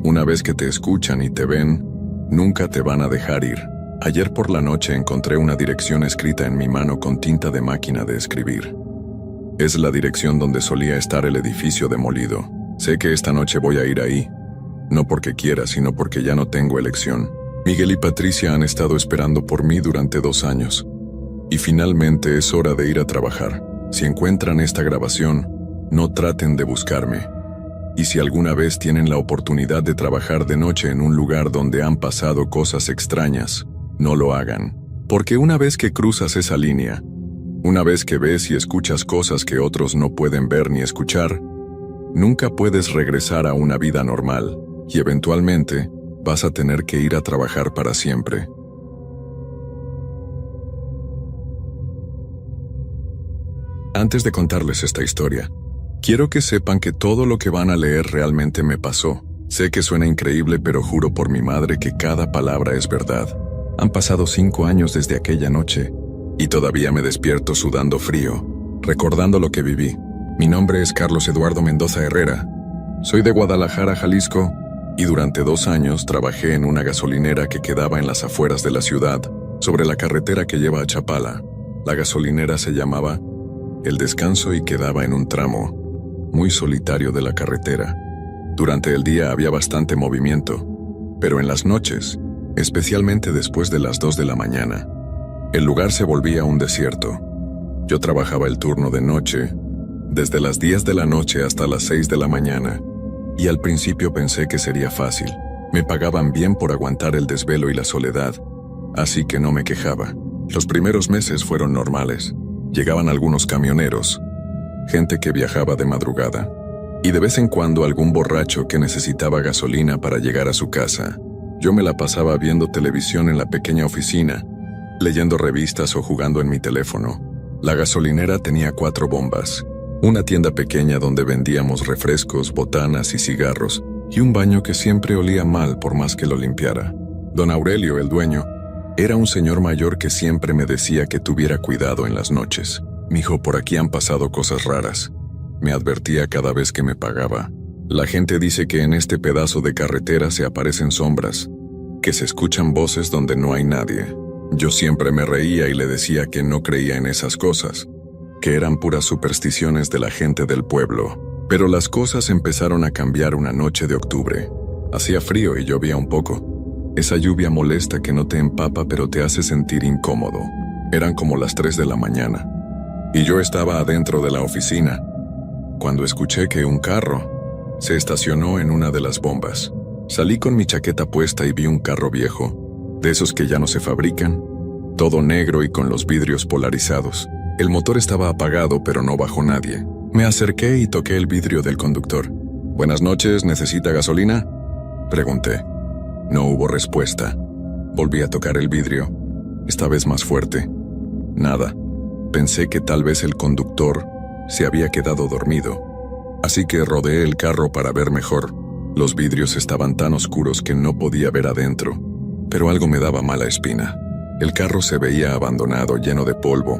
una vez que te escuchan y te ven, nunca te van a dejar ir. Ayer por la noche encontré una dirección escrita en mi mano con tinta de máquina de escribir. Es la dirección donde solía estar el edificio demolido. Sé que esta noche voy a ir ahí. No porque quiera, sino porque ya no tengo elección. Miguel y Patricia han estado esperando por mí durante 2 años. Y finalmente es hora de ir a trabajar. Si encuentran esta grabación, no traten de buscarme. Y si alguna vez tienen la oportunidad de trabajar de noche en un lugar donde han pasado cosas extrañas, no lo hagan. Porque una vez que cruzas esa línea, una vez que ves y escuchas cosas que otros no pueden ver ni escuchar, nunca puedes regresar a una vida normal, y eventualmente vas a tener que ir a trabajar para siempre. Antes de contarles esta historia, quiero que sepan que todo lo que van a leer realmente me pasó. Sé que suena increíble, pero juro por mi madre que cada palabra es verdad. Han pasado 5 años desde aquella noche, y todavía me despierto sudando frío, recordando lo que viví. Mi nombre es Carlos Eduardo Mendoza Herrera. Soy de Guadalajara, Jalisco, y durante 2 años trabajé en una gasolinera que quedaba en las afueras de la ciudad, sobre la carretera que lleva a Chapala. La gasolinera se llamaba El Descanso y quedaba en un tramo muy solitario de la carretera. Durante el día había bastante movimiento, pero en las noches, especialmente después de las 2 de la mañana, el lugar se volvía un desierto. Yo trabajaba el turno de noche, desde las 10 de la noche hasta las 6 de la mañana, y al principio pensé que sería fácil. Me pagaban bien por aguantar el desvelo y la soledad, así que no me quejaba. Los primeros meses fueron normales. Llegaban algunos camioneros, gente que viajaba de madrugada, y de vez en cuando algún borracho que necesitaba gasolina para llegar a su casa. Yo me la pasaba viendo televisión en la pequeña oficina, leyendo revistas o jugando en mi teléfono. La gasolinera tenía 4 bombas, una tienda pequeña donde vendíamos refrescos, botanas y cigarros, y un baño que siempre olía mal por más que lo limpiara. Don Aurelio, el dueño, era un señor mayor que siempre me decía que tuviera cuidado en las noches. Mijo, por aquí han pasado cosas raras. Me advertía cada vez que me pagaba. La gente dice que en este pedazo de carretera se aparecen sombras, que se escuchan voces donde no hay nadie. Yo siempre me reía y le decía que no creía en esas cosas, que eran puras supersticiones de la gente del pueblo. Pero las cosas empezaron a cambiar una noche de octubre. Hacía frío y llovía un poco. Esa lluvia molesta que no te empapa pero te hace sentir incómodo. Eran como las 3 de la mañana, y yo estaba adentro de la oficina, cuando escuché que un carro se estacionó en una de las bombas. Salí con mi chaqueta puesta y vi un carro viejo, de esos que ya no se fabrican, todo negro y con los vidrios polarizados. El motor estaba apagado pero no bajó nadie. Me acerqué y toqué el vidrio del conductor. «Buenas noches, ¿necesita gasolina?», pregunté. No hubo respuesta. Volví a tocar el vidrio, esta vez más fuerte. Nada. Pensé que tal vez el conductor se había quedado dormido, así que rodeé el carro para ver mejor. Los vidrios estaban tan oscuros que no podía ver adentro, pero algo me daba mala espina. El carro se veía abandonado, lleno de polvo,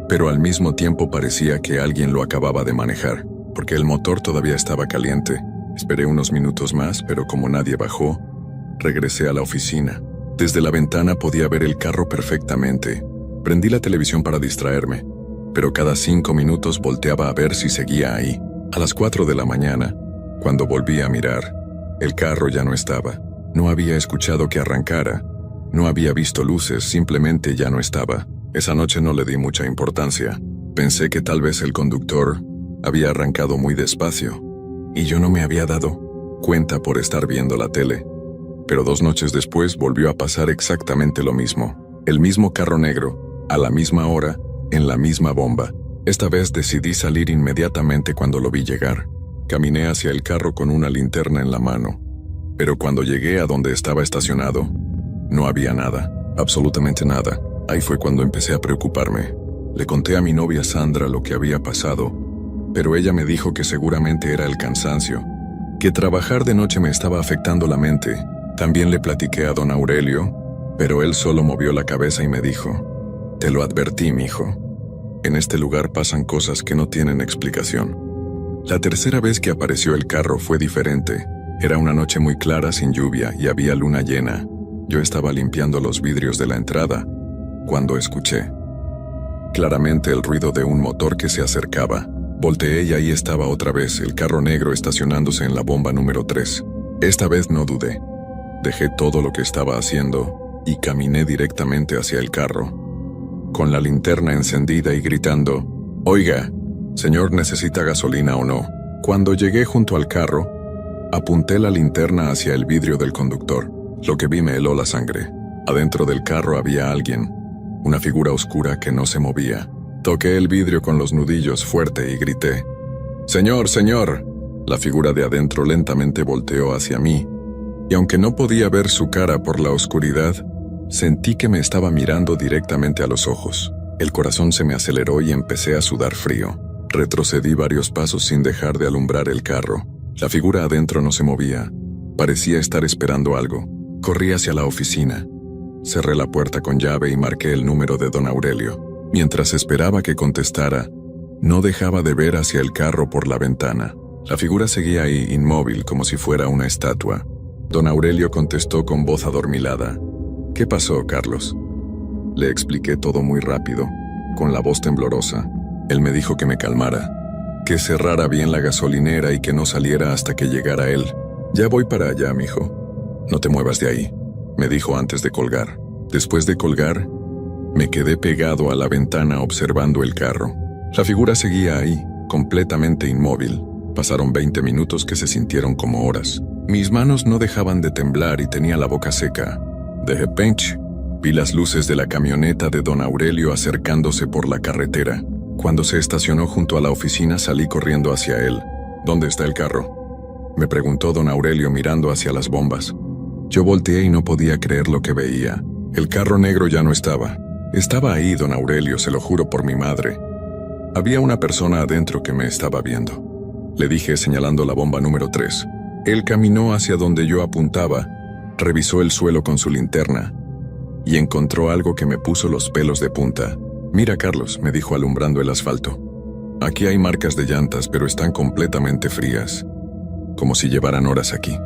pero al mismo tiempo parecía que alguien lo acababa de manejar, porque el motor todavía estaba caliente. Esperé unos minutos más, pero como nadie bajó, regresé a la oficina. Desde la ventana podía ver el carro perfectamente. Prendí la televisión para distraerme, pero cada 5 minutos volteaba a ver si seguía ahí. A las 4 de la mañana, cuando volví a mirar, el carro ya no estaba. No había escuchado que arrancara, no había visto luces, simplemente ya no estaba. Esa noche no le di mucha importancia. Pensé que tal vez el conductor había arrancado muy despacio, y yo no me había dado cuenta por estar viendo la tele. Pero 2 noches después volvió a pasar exactamente lo mismo. El mismo carro negro, a la misma hora, en la misma bomba. Esta vez decidí salir inmediatamente cuando lo vi llegar. Caminé hacia el carro con una linterna en la mano. Pero cuando llegué a donde estaba estacionado, no había nada, absolutamente nada. Ahí fue cuando empecé a preocuparme. Le conté a mi novia Sandra lo que había pasado, pero ella me dijo que seguramente era el cansancio, que trabajar de noche me estaba afectando la mente. También le platiqué a don Aurelio, pero él solo movió la cabeza y me dijo: «Te lo advertí, mijo. En este lugar pasan cosas que no tienen explicación». La tercera vez que apareció el carro fue diferente. Era una noche muy clara sin lluvia y había luna llena. Yo estaba limpiando los vidrios de la entrada cuando escuché claramente el ruido de un motor que se acercaba. Volteé y ahí estaba otra vez el carro negro estacionándose en la bomba número 3. Esta vez no dudé. Dejé todo lo que estaba haciendo y caminé directamente hacia el carro, con la linterna encendida y gritando: Oiga, señor, ¿necesita gasolina o no? Cuando llegué junto al carro, apunté la linterna hacia el vidrio del conductor. Lo que vi me heló la sangre. Adentro del carro había alguien, una figura oscura que no se movía. Toqué el vidrio con los nudillos fuerte y grité: «¡Señor, señor!». La figura de adentro lentamente volteó hacia mí, y aunque no podía ver su cara por la oscuridad, sentí que me estaba mirando directamente a los ojos. El corazón se me aceleró y empecé a sudar frío. Retrocedí varios pasos sin dejar de alumbrar el carro. La figura adentro no se movía. Parecía estar esperando algo. Corrí hacia la oficina. Cerré la puerta con llave y marqué el número de don Aurelio. Mientras esperaba que contestara, no dejaba de ver hacia el carro por la ventana. La figura seguía ahí, inmóvil, como si fuera una estatua. Don Aurelio contestó con voz adormilada: «¿Qué pasó, Carlos?». Le expliqué todo muy rápido, con la voz temblorosa. Él me dijo que me calmara, que cerrara bien la gasolinera y que no saliera hasta que llegara él. «Ya voy para allá, mijo. No te muevas de ahí», me dijo antes de colgar. Después de colgar, me quedé pegado a la ventana observando el carro. La figura seguía ahí, completamente inmóvil. Pasaron 20 minutos que se sintieron como horas. Mis manos no dejaban de temblar y tenía la boca seca. De repente, vi las luces de la camioneta de don Aurelio acercándose por la carretera. Cuando se estacionó junto a la oficina, salí corriendo hacia él. «¿Dónde está el carro?», me preguntó don Aurelio mirando hacia las bombas. Yo volteé y no podía creer lo que veía. El carro negro ya no estaba. Estaba ahí, don Aurelio, se lo juro por mi madre. Había una persona adentro que me estaba viendo. Le dije señalando la bomba número 3. Él caminó hacia donde yo apuntaba, revisó el suelo con su linterna y encontró algo que me puso los pelos de punta. «Mira, Carlos», me dijo alumbrando el asfalto. «Aquí hay marcas de llantas, pero están completamente frías, como si llevaran horas aquí».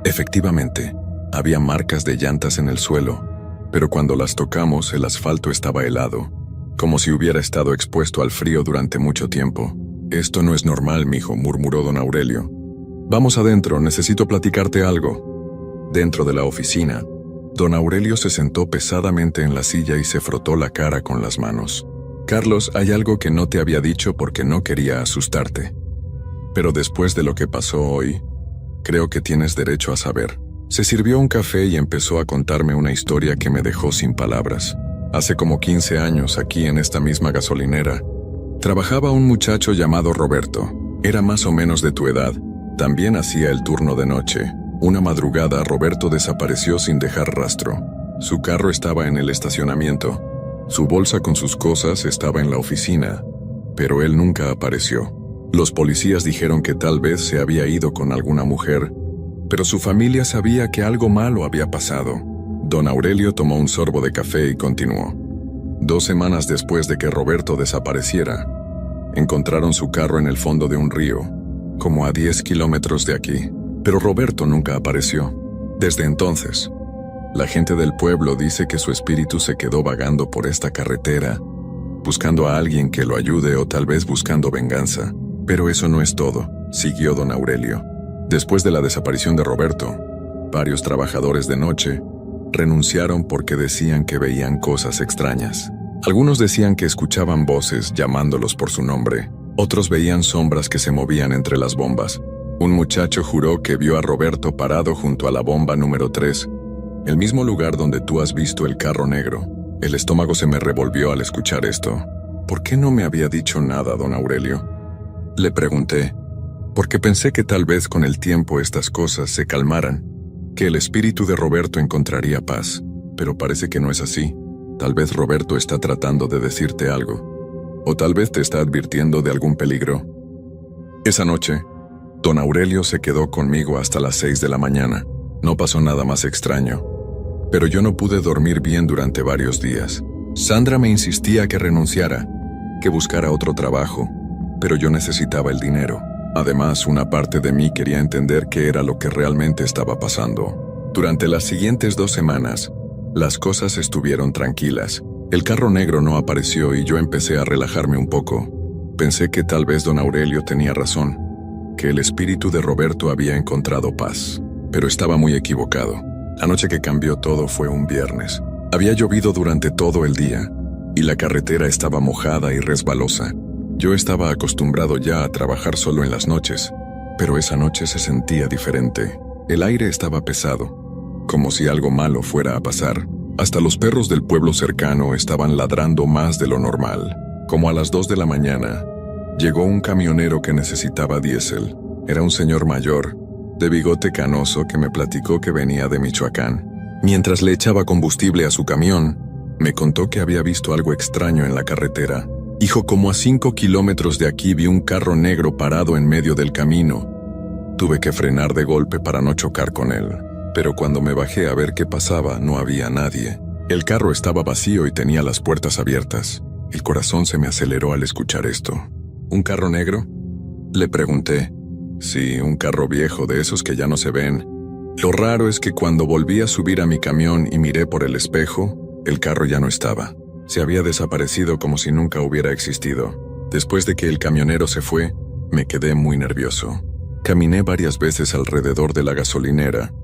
Efectivamente, había marcas de llantas en el suelo, pero cuando las tocamos el asfalto estaba helado, como si hubiera estado expuesto al frío durante mucho tiempo. «Esto no es normal, mijo», murmuró don Aurelio. «Vamos adentro, necesito platicarte algo». Dentro de la oficina, don Aurelio se sentó pesadamente en la silla y se frotó la cara con las manos. «Carlos, hay algo que no te había dicho porque no quería asustarte. Pero después de lo que pasó hoy, creo que tienes derecho a saber». Se sirvió un café y empezó a contarme una historia que me dejó sin palabras. Hace como 15 años, aquí en esta misma gasolinera, trabajaba un muchacho llamado Roberto. Era más o menos de tu edad. También hacía el turno de noche. Una madrugada, Roberto desapareció sin dejar rastro. Su carro estaba en el estacionamiento. Su bolsa con sus cosas estaba en la oficina, pero él nunca apareció. Los policías dijeron que tal vez se había ido con alguna mujer, pero su familia sabía que algo malo había pasado. Don Aurelio tomó un sorbo de café y continuó. 2 semanas después de que Roberto desapareciera, encontraron su carro en el fondo de un río, como a 10 kilómetros de aquí, pero Roberto nunca apareció. Desde entonces, la gente del pueblo dice que su espíritu se quedó vagando por esta carretera, buscando a alguien que lo ayude o tal vez buscando venganza. Pero eso no es todo, siguió don Aurelio. Después de la desaparición de Roberto, varios trabajadores de noche renunciaron porque decían que veían cosas extrañas. Algunos decían que escuchaban voces llamándolos por su nombre. Otros veían sombras que se movían entre las bombas. Un muchacho juró que vio a Roberto parado junto a la bomba número 3, el mismo lugar donde tú has visto el carro negro. El estómago se me revolvió al escuchar esto. ¿Por qué no me había dicho nada, don Aurelio?, le pregunté, porque pensé que tal vez con el tiempo estas cosas se calmaran, que el espíritu de Roberto encontraría paz, pero parece que no es así. Tal vez Roberto está tratando de decirte algo, o tal vez te está advirtiendo de algún peligro. Esa noche, don Aurelio se quedó conmigo hasta las 6 de la mañana. No pasó nada más extraño, pero yo no pude dormir bien durante varios días. Sandra me insistía que renunciara, que buscara otro trabajo, pero yo necesitaba el dinero. Además, una parte de mí quería entender qué era lo que realmente estaba pasando. Durante las siguientes 2 semanas, las cosas estuvieron tranquilas. El carro negro no apareció y yo empecé a relajarme un poco. Pensé que tal vez don Aurelio tenía razón, que el espíritu de Roberto había encontrado paz. Pero estaba muy equivocado. La noche que cambió todo fue un viernes. Había llovido durante todo el día, y la carretera estaba mojada y resbalosa. Yo estaba acostumbrado ya a trabajar solo en las noches, pero esa noche se sentía diferente. El aire estaba pesado, como si algo malo fuera a pasar. Hasta los perros del pueblo cercano estaban ladrando más de lo normal. Como a las 2 de la mañana, llegó un camionero que necesitaba diésel. Era un señor mayor, de bigote canoso, que me platicó que venía de Michoacán. Mientras le echaba combustible a su camión, me contó que había visto algo extraño en la carretera. Hijo, como a 5 kilómetros de aquí vi un carro negro parado en medio del camino. Tuve que frenar de golpe para no chocar con él, pero cuando me bajé a ver qué pasaba, no había nadie. El carro estaba vacío y tenía las puertas abiertas. El corazón se me aceleró al escuchar esto. ¿Un carro negro?, le pregunté. Sí, un carro viejo, de esos que ya no se ven. Lo raro es que cuando volví a subir a mi camión y miré por el espejo, el carro ya no estaba. Se había desaparecido como si nunca hubiera existido. Después de que el camionero se fue, me quedé muy nervioso. Caminé varias veces alrededor de la gasolinera,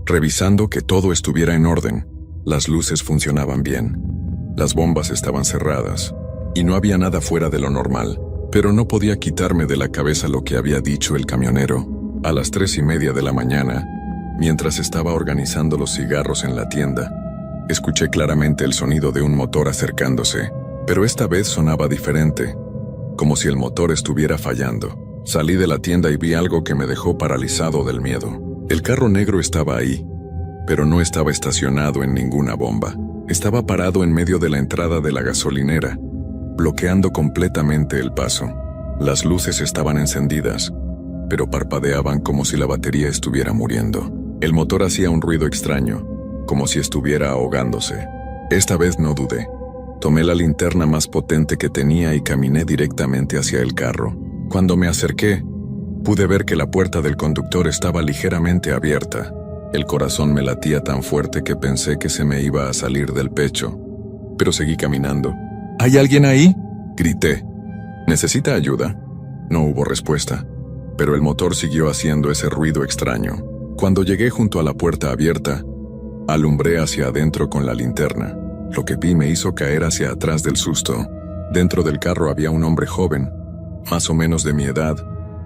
revisando que todo estuviera en orden. Las luces funcionaban bien, las bombas estaban cerradas, y no había nada fuera de lo normal. Pero no podía quitarme de la cabeza lo que había dicho el camionero. A las 3:30 de la mañana, mientras estaba organizando los cigarros en la tienda, escuché claramente el sonido de un motor acercándose, pero esta vez sonaba diferente, como si el motor estuviera fallando. Salí de la tienda y vi algo que me dejó paralizado del miedo. El carro negro estaba ahí, pero no estaba estacionado en ninguna bomba. Estaba parado en medio de la entrada de la gasolinera, bloqueando completamente el paso. Las luces estaban encendidas, pero parpadeaban como si la batería estuviera muriendo. El motor hacía un ruido extraño, como si estuviera ahogándose. Esta vez no dudé. Tomé la linterna más potente que tenía y caminé directamente hacia el carro. Cuando me acerqué, pude ver que la puerta del conductor estaba ligeramente abierta. El corazón me latía tan fuerte que pensé que se me iba a salir del pecho, pero seguí caminando. ¿Hay alguien ahí?, grité. ¿Necesita ayuda? No hubo respuesta, pero el motor siguió haciendo ese ruido extraño. Cuando llegué junto a la puerta abierta, alumbré hacia adentro con la linterna. Lo que vi me hizo caer hacia atrás del susto. Dentro del carro había un hombre joven, más o menos de mi edad,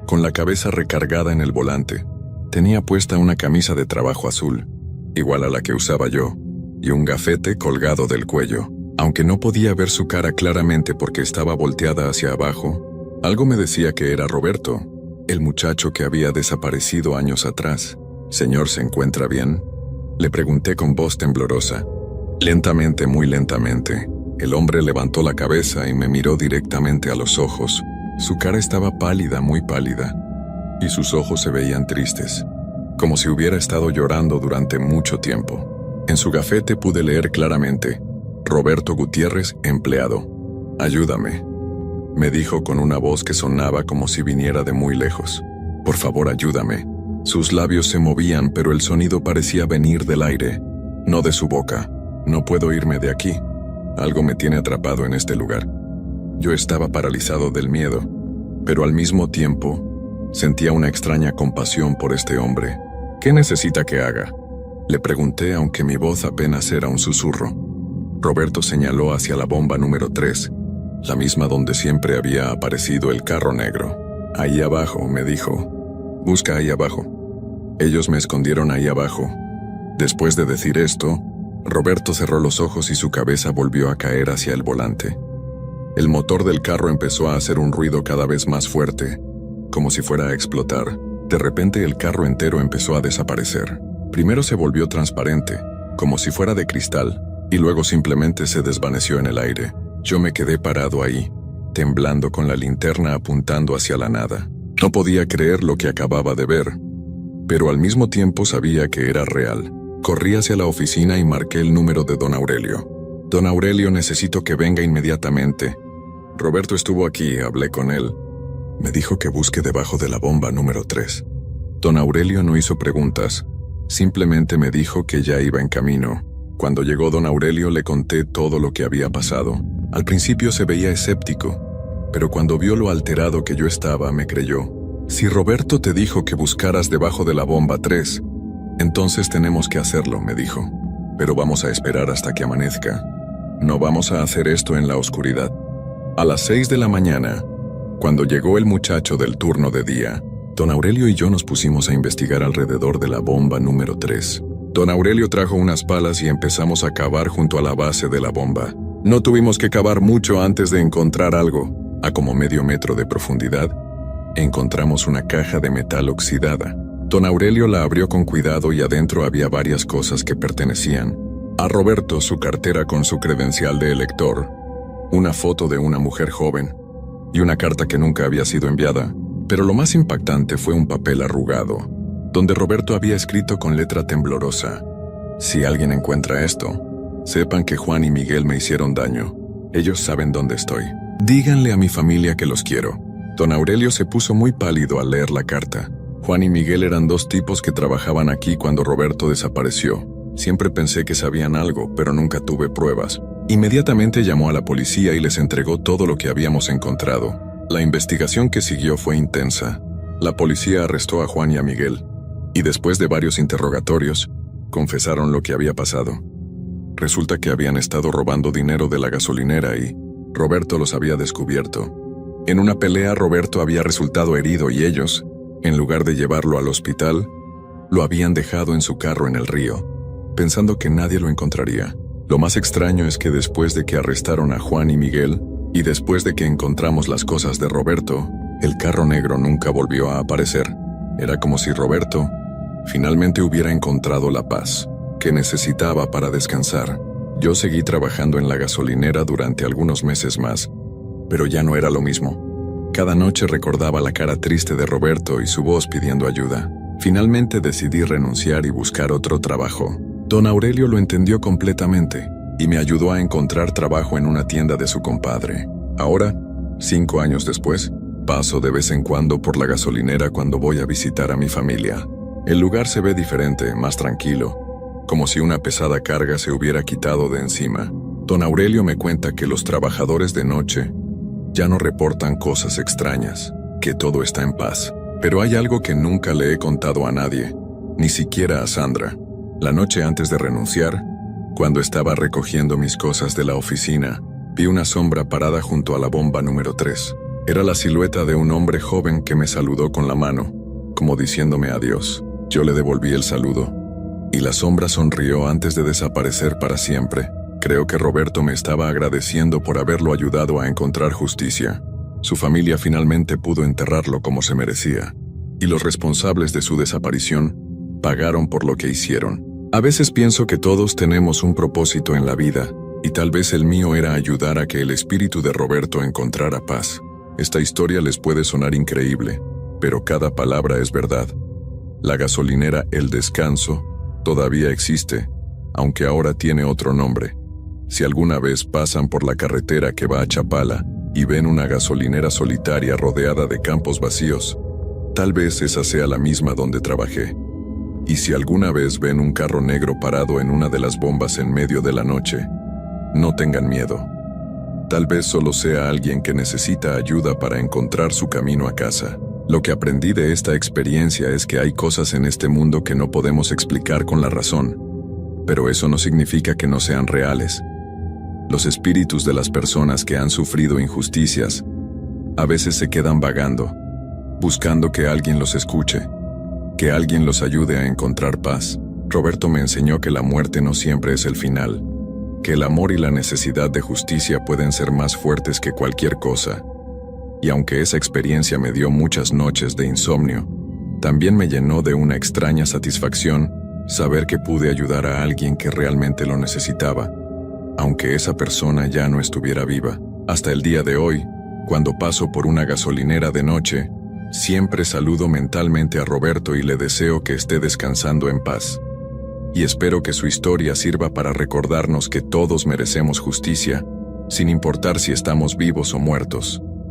con la cabeza recargada en el volante. Tenía puesta una camisa de trabajo azul, igual a la que usaba yo, y un gafete colgado del cuello. Aunque no podía ver su cara claramente porque estaba volteada hacia abajo, algo me decía que era Roberto, el muchacho que había desaparecido años atrás. «Señor, ¿se encuentra bien?», le pregunté con voz temblorosa. Lentamente, muy lentamente, el hombre levantó la cabeza y me miró directamente a los ojos. Su cara estaba pálida, muy pálida, y sus ojos se veían tristes, como si hubiera estado llorando durante mucho tiempo. En su gafete pude leer claramente: Roberto Gutiérrez, empleado. «Ayúdame», me dijo con una voz que sonaba como si viniera de muy lejos. «Por favor, ayúdame». Sus labios se movían, pero el sonido parecía venir del aire, no de su boca. «No puedo irme de aquí. Algo me tiene atrapado en este lugar». Yo estaba paralizado del miedo, pero al mismo tiempo sentía una extraña compasión por este hombre. «¿Qué necesita que haga?», le pregunté, aunque mi voz apenas era un susurro. Roberto señaló hacia la bomba número 3, la misma donde siempre había aparecido el carro negro. «Ahí abajo», me dijo. «Busca ahí abajo». Ellos me escondieron ahí abajo. Después de decir esto, Roberto cerró los ojos y su cabeza volvió a caer hacia el volante. El motor del carro empezó a hacer un ruido cada vez más fuerte, como si fuera a explotar. De repente el carro entero empezó a desaparecer. Primero se volvió transparente, como si fuera de cristal, y luego simplemente se desvaneció en el aire. Yo me quedé parado ahí, temblando con la linterna apuntando hacia la nada. No podía creer lo que acababa de ver, pero al mismo tiempo sabía que era real. Corrí hacia la oficina y marqué el número de don Aurelio. «Don Aurelio, necesito que venga inmediatamente. Roberto estuvo aquí, hablé con él. Me dijo que busque debajo de la bomba número 3. Don Aurelio no hizo preguntas, simplemente me dijo que ya iba en camino. Cuando llegó don Aurelio le conté todo lo que había pasado. Al principio se veía escéptico, pero cuando vio lo alterado que yo estaba, me creyó. «Si Roberto te dijo que buscaras debajo de la bomba 3, entonces tenemos que hacerlo», me dijo. «Pero vamos a esperar hasta que amanezca. No vamos a hacer esto en la oscuridad». A las 6 de la mañana, Cuando llegó el muchacho del turno de día, don Aurelio y yo nos pusimos a investigar alrededor de la bomba número 3. Don Aurelio trajo unas palas y empezamos a cavar junto a la base de la bomba. No tuvimos que cavar mucho antes de encontrar algo. A como medio metro de profundidad, encontramos una caja de metal oxidada. Don Aurelio la abrió con cuidado y adentro había varias cosas que pertenecían a Roberto: su cartera con su credencial de elector, una foto de una mujer joven y una carta que nunca había sido enviada. Pero lo más impactante fue un papel arrugado, donde Roberto había escrito con letra temblorosa: si alguien encuentra esto, sepan que Juan y Miguel me hicieron daño. Ellos saben dónde estoy. Díganle a mi familia que los quiero. Don Aurelio se puso muy pálido al leer la carta. Juan y Miguel eran dos tipos que trabajaban aquí cuando Roberto desapareció. Siempre pensé que sabían algo, pero nunca tuve pruebas. Inmediatamente llamó a la policía y les entregó todo lo que habíamos encontrado. La investigación que siguió fue intensa. La policía arrestó a Juan y a Miguel, y después de varios interrogatorios, confesaron lo que había pasado. Resulta que habían estado robando dinero de la gasolinera y Roberto los había descubierto. En una pelea, Roberto había resultado herido y ellos, en lugar de llevarlo al hospital, lo habían dejado en su carro en el río, pensando que nadie lo encontraría. Lo más extraño es que después de que arrestaron a Juan y Miguel, y después de que encontramos las cosas de Roberto, el carro negro nunca volvió a aparecer. Era como si Roberto finalmente hubiera encontrado la paz que necesitaba para descansar. Yo seguí trabajando en la gasolinera durante algunos meses más, pero ya no era lo mismo. Cada noche recordaba la cara triste de Roberto y su voz pidiendo ayuda. Finalmente decidí renunciar y buscar otro trabajo. Don Aurelio lo entendió completamente y me ayudó a encontrar trabajo en una tienda de su compadre. Ahora, 5 años después, paso de vez en cuando por la gasolinera cuando voy a visitar a mi familia. El lugar se ve diferente, más tranquilo, como si una pesada carga se hubiera quitado de encima. Don Aurelio me cuenta que los trabajadores de noche ya no reportan cosas extrañas, que todo está en paz. Pero hay algo que nunca le he contado a nadie, ni siquiera a Sandra. La noche antes de renunciar, cuando estaba recogiendo mis cosas de la oficina, vi una sombra parada junto a la bomba número 3. Era la silueta de un hombre joven que me saludó con la mano, como diciéndome adiós. Yo le devolví el saludo, y la sombra sonrió antes de desaparecer para siempre. Creo que Roberto me estaba agradeciendo por haberlo ayudado a encontrar justicia. Su familia finalmente pudo enterrarlo como se merecía, y los responsables de su desaparición pagaron por lo que hicieron. A veces pienso que todos tenemos un propósito en la vida, y tal vez el mío era ayudar a que el espíritu de Roberto encontrara paz. Esta historia les puede sonar increíble, pero cada palabra es verdad. La gasolinera El Descanso todavía existe, aunque ahora tiene otro nombre. Si alguna vez pasan por la carretera que va a Chapala y ven una gasolinera solitaria rodeada de campos vacíos, tal vez esa sea la misma donde trabajé. Y si alguna vez ven un carro negro parado en una de las bombas en medio de la noche, no tengan miedo. Tal vez solo sea alguien que necesita ayuda para encontrar su camino a casa. Lo que aprendí de esta experiencia es que hay cosas en este mundo que no podemos explicar con la razón, pero eso no significa que no sean reales. Los espíritus de las personas que han sufrido injusticias a veces se quedan vagando, buscando que alguien los escuche, que alguien los ayude a encontrar paz. Roberto me enseñó que la muerte no siempre es el final, que el amor y la necesidad de justicia pueden ser más fuertes que cualquier cosa. Y aunque esa experiencia me dio muchas noches de insomnio, también me llenó de una extraña satisfacción saber que pude ayudar a alguien que realmente lo necesitaba, aunque esa persona ya no estuviera viva. Hasta el día de hoy, cuando paso por una gasolinera de noche, siempre saludo mentalmente a Roberto y le deseo que esté descansando en paz. Y espero que su historia sirva para recordarnos que todos merecemos justicia, sin importar si estamos vivos o muertos.